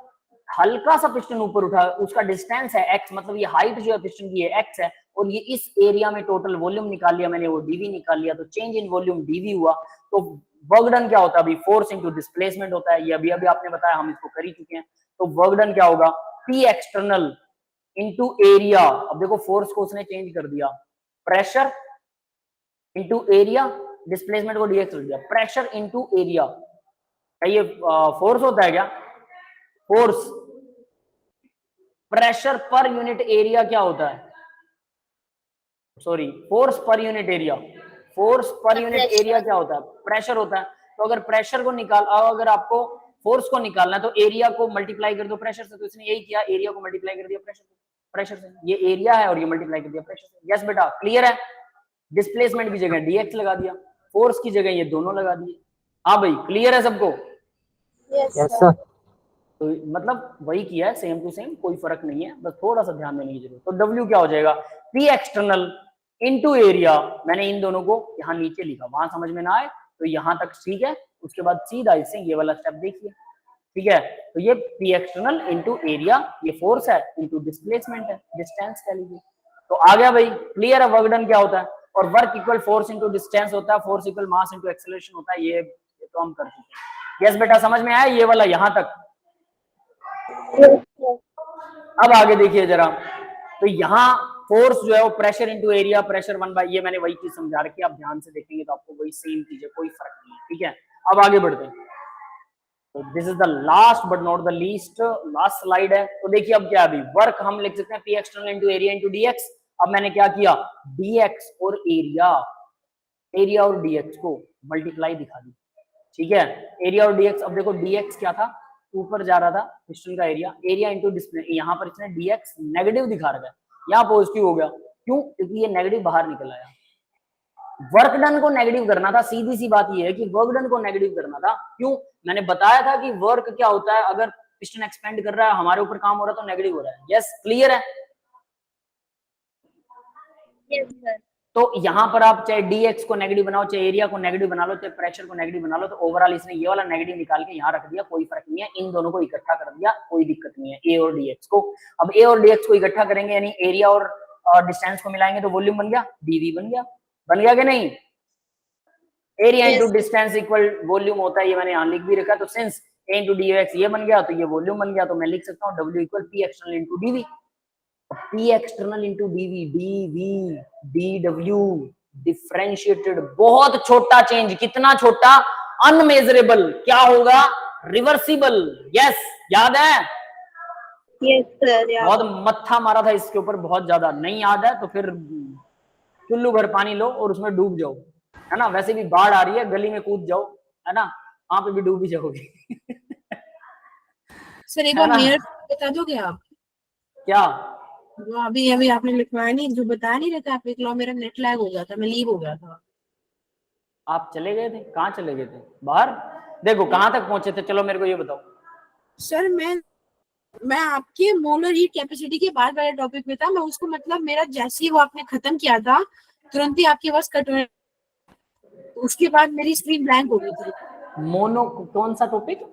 हल्का सा पिस्टन ऊपर उठा, उसका डिस्टेंस है एक्स, मतलब ये हाइट जो है पिस्टन की है एक्स है, और ये इस एरिया में टोटल वॉल्यूम निकाल लिया मैंने, वो डीवी निकाल लिया, तो चेंज इन वॉल्यूम डीवी हुआ। तो वर्क डन क्या होता है अभी? फोर्स इनटू डिस्प्लेसमेंट होता है, ये अभी अभी आपने बताया, हम इसको कर ही चुके हैं। तो वर्क डन क्या होगा? P external into area. अब देखो फोर्स को उसने चेंज कर दिया, प्रेशर इनटू एरिया, डिस्प्लेसमेंट को डीएक्स कर दिया, प्रेशर इनटू एरिया। क्या ये फोर्स होता है क्या? Force, pressure per unit area क्या होता है? Sorry, force per unit area, force per unit area क्या होता है? प्रेशर होता है। तो अगर प्रेशर को निकाल, अगर आपको फोर्स को निकालना है तो एरिया को मल्टीप्लाई कर दो प्रेशर से, तो इसने यही किया, एरिया को मल्टीप्लाई कर दिया प्रेशर से, ये एरिया है और ये मल्टीप्लाई कर दिया प्रेशर से। यस बेटा, क्लियर है? डिस्प्लेसमेंट की जगह डीएक्स लगा दिया, फोर्स की जगह ये दोनों लगा दिए। हाँ भाई, क्लियर है सबको? Yes, Yes, sir. sir. तो मतलब वही किया है, सेम टू सेम, कोई फर्क नहीं है, बस थोड़ा सा ध्यान देने की जरूरत। तो W क्या हो जाएगा? P external into area. मैंने इन दोनों को यहाँ नीचे लिखा, वहां समझ में ना आए तो यहाँ तक ठीक है, उसके बाद सीधा इससे ये वाला स्टेप देखिए, ठीक है। तो ये P एक्सटर्नल इनटू एरिया, ये फोर्स है, इनटू डिस्प्लेसमेंट है, डिस्टेंस कह लीजिए। तो आ गया भाई, क्लियर है वर्क डन क्या होता है? और work equal force into distance होता है, फोर्स इक्वल मास इनटू एक्सेलरेशन होता है, ये तो हम कर चुके हैं। यस बेटा, समझ में आया ये वाला यहाँ तक? Yes, sir. अब आगे देखिए जरा, तो यहाँ फोर्स जो है वो प्रेशर इनटू एरिया, प्रेशर 1/, ये मैंने वही चीज समझा रखी है, आप ध्यान से देखेंगे तो आपको वही सेम चीज है, कोई फर्क नहीं है, ठीक है। अब आगे बढ़ते हैं, तो this is the last but not the least, last slide है। तो देखिए अब क्या, अभी वर्क हम लिख सकते हैं P external into area into DX. अब मैंने क्या किया, डीएक्स और एरिया और डीएक्स को मल्टीप्लाई दिखा दी, ठीक है। एरिया और डीएक्स, अब देखो डीएक्स क्या था, ऊपर जा रहा था पिस्टन का एरिया, एरिया इनटू डिस्प्ले, यहाँ पर इसने डीएक्स नेगेटिव दिखा रखा है, यहाँ पॉजिटिव हो गया, क्यों? क्योंकि ये नेगेटिव बाहर निकल आया। वर्क डन को नेगेटिव करना था, सीधी सी बात ये है कि वर्क डन को नेगेटिव करना था, क्यों? मैंने बताया था कि वर्क क्या होता है, अगर पिस्टन एक्सपेंड कर रहा है, हमारे ऊपर काम हो रहा है तो नेगेटिव हो रहा है। यस, क्लियर है? Yes, sir. तो यहाँ पर आप चाहे डीएक्स को नेगेटिव बनाओ, चाहे एरिया को नेगेटिव बना लो, चाहे प्रेशर को नेगेटिव बना लो, तो ओवरऑल इसने ये वाला नेगेटिव निकाल के यहाँ रख दिया, कोई फर्क नहीं है, इन दोनों को इकट्ठा कर दिया, कोई दिक्कत नहीं है, ए और डीएक्स को। अब ए और डीएक्स को इकट्ठा करेंगे, यानी एरिया और डिस्टेंस को मिलाएंगे, तो वॉल्यूम बन गया, डीवी बन गया कि नहीं? Area Yes. Into distance equal volume होता है, ये मैंने यहाँ लिख भी रखा, तो सिंस ए इंटू डीएक्स ये बन गया, तो ये वॉल्यूम बन गया, तो मैं लिख सकता हूँ W equal P external into DV, P external into DV, DV D W differentiated, बहुत छोटा चेंज, कितना छोटा? अनमेजरेबल, क्या होगा? रिवर्सिबल। यस, याद है? Yes, sir. Yeah. बहुत मत्था मारा था इसके ऊपर, बहुत ज्यादा। नहीं याद है तो फिर चुल्लू भर पानी लो और उसमें डूब जाओ, है ना, वैसे भी बाढ़ आ रही है, गली में कूद जाओ, है ना, वहां पे भी डूब ही जाओगे। सर एक है बार ना? मेयर बता दोगे आप? क्या? वो अभी अभी आपने लिखवाया नहीं, जो बता नहीं रहे थे आप, एक लो मेरा नेट लैग हो गया था, मैं लीव हो गया था। आप चले गए थे? कहाँ चले गए थे? बाहर? देखो कहाँ तक पहुंचे थे, चलो मेरे को ये बताओ। सर मैं आपके मोलर हीट कैपेसिटी के बाद वाले टॉपिक पे था, मैं उसको मतलब मेरा जैसे ही वो आपने खत्म किया था तुरंत ही आपकी आवाज कट हुई, उसके बाद मेरी स्क्रीन ब्लैंक हो गई थी। मोनो, कौन सा टॉपिक?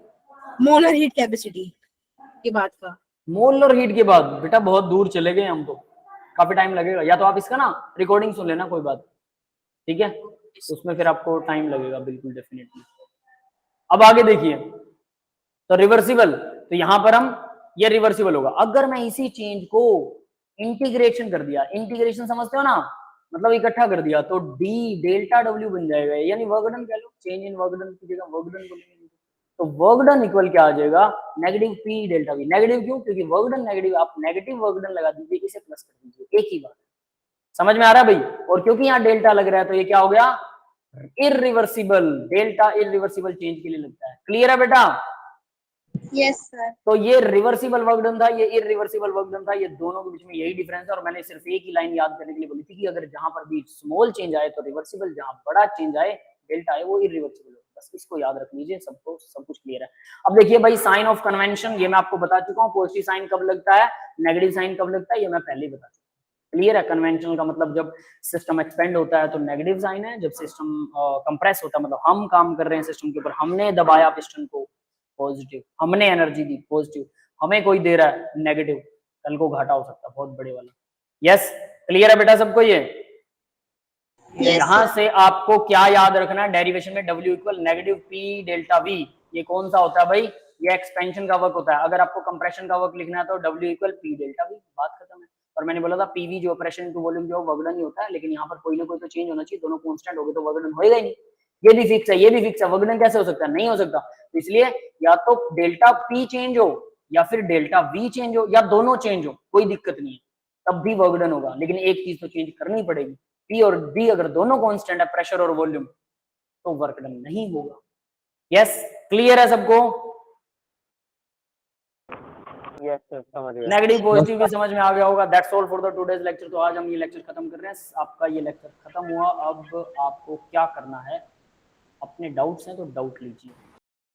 मोलर हीट कैपेसिटी के बाद का। मोलर हीट के बाद? बेटा बहुत दूर चले गए हम तो, काफी टाइम लगेगा, या तो आप इसका ना रिकॉर्डिंग सुन लेना, कोई बात, ठीक है, उसमें फिर आपको टाइम लगेगा, बिल्कुल डेफिनेटली। अब आगे देखिए, तो रिवर्सिबल, तो यहां पर हम, ये रिवर्सिबल होगा अगर मैं इसी चेंज को इंटीग्रेशन कर दिया, इंटीग्रेशन समझते हो ना, मतलब इकट्ठा कर दिया, तो डी डेल्टा डब्ल्यू बन जाएगा, यानी वर्क डन कह लो, चेंज इन वर्क डन की जगह वर्क डन बोलेंगे, तो वर्क डन इक्वल क्या आ जाएगा, negative P delta we. Negative क्यों, क्योंकि वर्क डन नेगेटिव, आप नेगेटिव वर्क डन लगा दीजिए, इसे प्लस कर दीजिए, एक ही बात। समझ में आ रहा है भाई? और क्योंकि यहाँ डेल्टा लग रहा है तो ये क्या हो गया, इररिवर्सिबल। डेल्टा इररिवर्सिबल चेंज के लिए लगता है। क्लियर है बेटा? Yes sir. तो ये रिवर्सिबल वर्क डन था, ये इररिवर्सिबल वर्क डन था, ये दोनों के बीच में यही डिफरेंस है। और मैंने सिर्फ एक ही लाइन याद करने के लिए बोली थी कि अगर जहां पर भी स्मॉल चेंज आए तो रिवर्सिबल, जहां बड़ा चेंज आए डेल्टा आए वो इररिवर्सिबल। बस इसको याद रख लीजिए, सबको सब कुछ क्लियर है। अब देखिए भाई, साइन ऑफ कन्वेंशन ये मैं आपको बता चुका हूँ। पॉजिटिव साइन कब लगता है, नेगेटिव साइन कब लगता है, ये मैं पहले ही बता चुका हूँ। क्लियर है? कन्वेंशनल का मतलब जब सिस्टम एक्सपेंड होता है तो नेगेटिव साइन है, जब सिस्टम कंप्रेस होता है मतलब हम काम कर रहे हैं सिस्टम के ऊपर, हमने दबाया पिस्टन को, पॉजिटिव, हमने एनर्जी दी पॉजिटिव, हमें कोई दे रहा है नेगेटिव, कल को घाटा हो सकता है बहुत बड़े वाला। यस, क्लियर है बेटा सबको? ये यहां से आपको क्या याद रखना है, डेरिवेशन में W equal negative P delta we. ये कौन सा होता है भाई, ये एक्सपेंशन का वर्क होता है। अगर आपको कंप्रेशन का वर्क लिखना है तो W equal P delta we, बात खत्म है। और मैंने बोला था पीवी जो ऑपरेशन टू वॉल्यूम जो वर्क डन ही होता है, लेकिन यहाँ पर कोई ना कोई तो चेंज होना चाहिए, दोनों कांस्टेंट हो गए तो वर्क डन होएगा ही नहीं। ये भी फिक्स है, ये भी फिक्स है, वर्क डन कैसे हो सकता है, नहीं हो सकता। तो इसलिए या तो डेल्टा पी चेंज हो या फिर डेल्टा वी चेंज हो या दोनों चेंज हो, कोई दिक्कत नहीं है, तब भी वर्क डन होगा। लेकिन एक चीज तो चेंज करनी पड़ेगी, पी और बी अगर दोनों कांस्टेंट है, प्रेशर और वॉल्यूम, तो वर्क डन नहीं होगा। यस, क्लियर है सबको? यस सर, समझ गया। नेगेटिव पॉजिटिव भी समझ में आ गया होगा। That's all for the today's lecture. तो आज हम ये लेक्चर खत्म कर रहे हैं, आपका ये लेक्चर खत्म हुआ। अब आपको क्या करना है, अपने डाउट्स हैं तो डाउट लीजिए।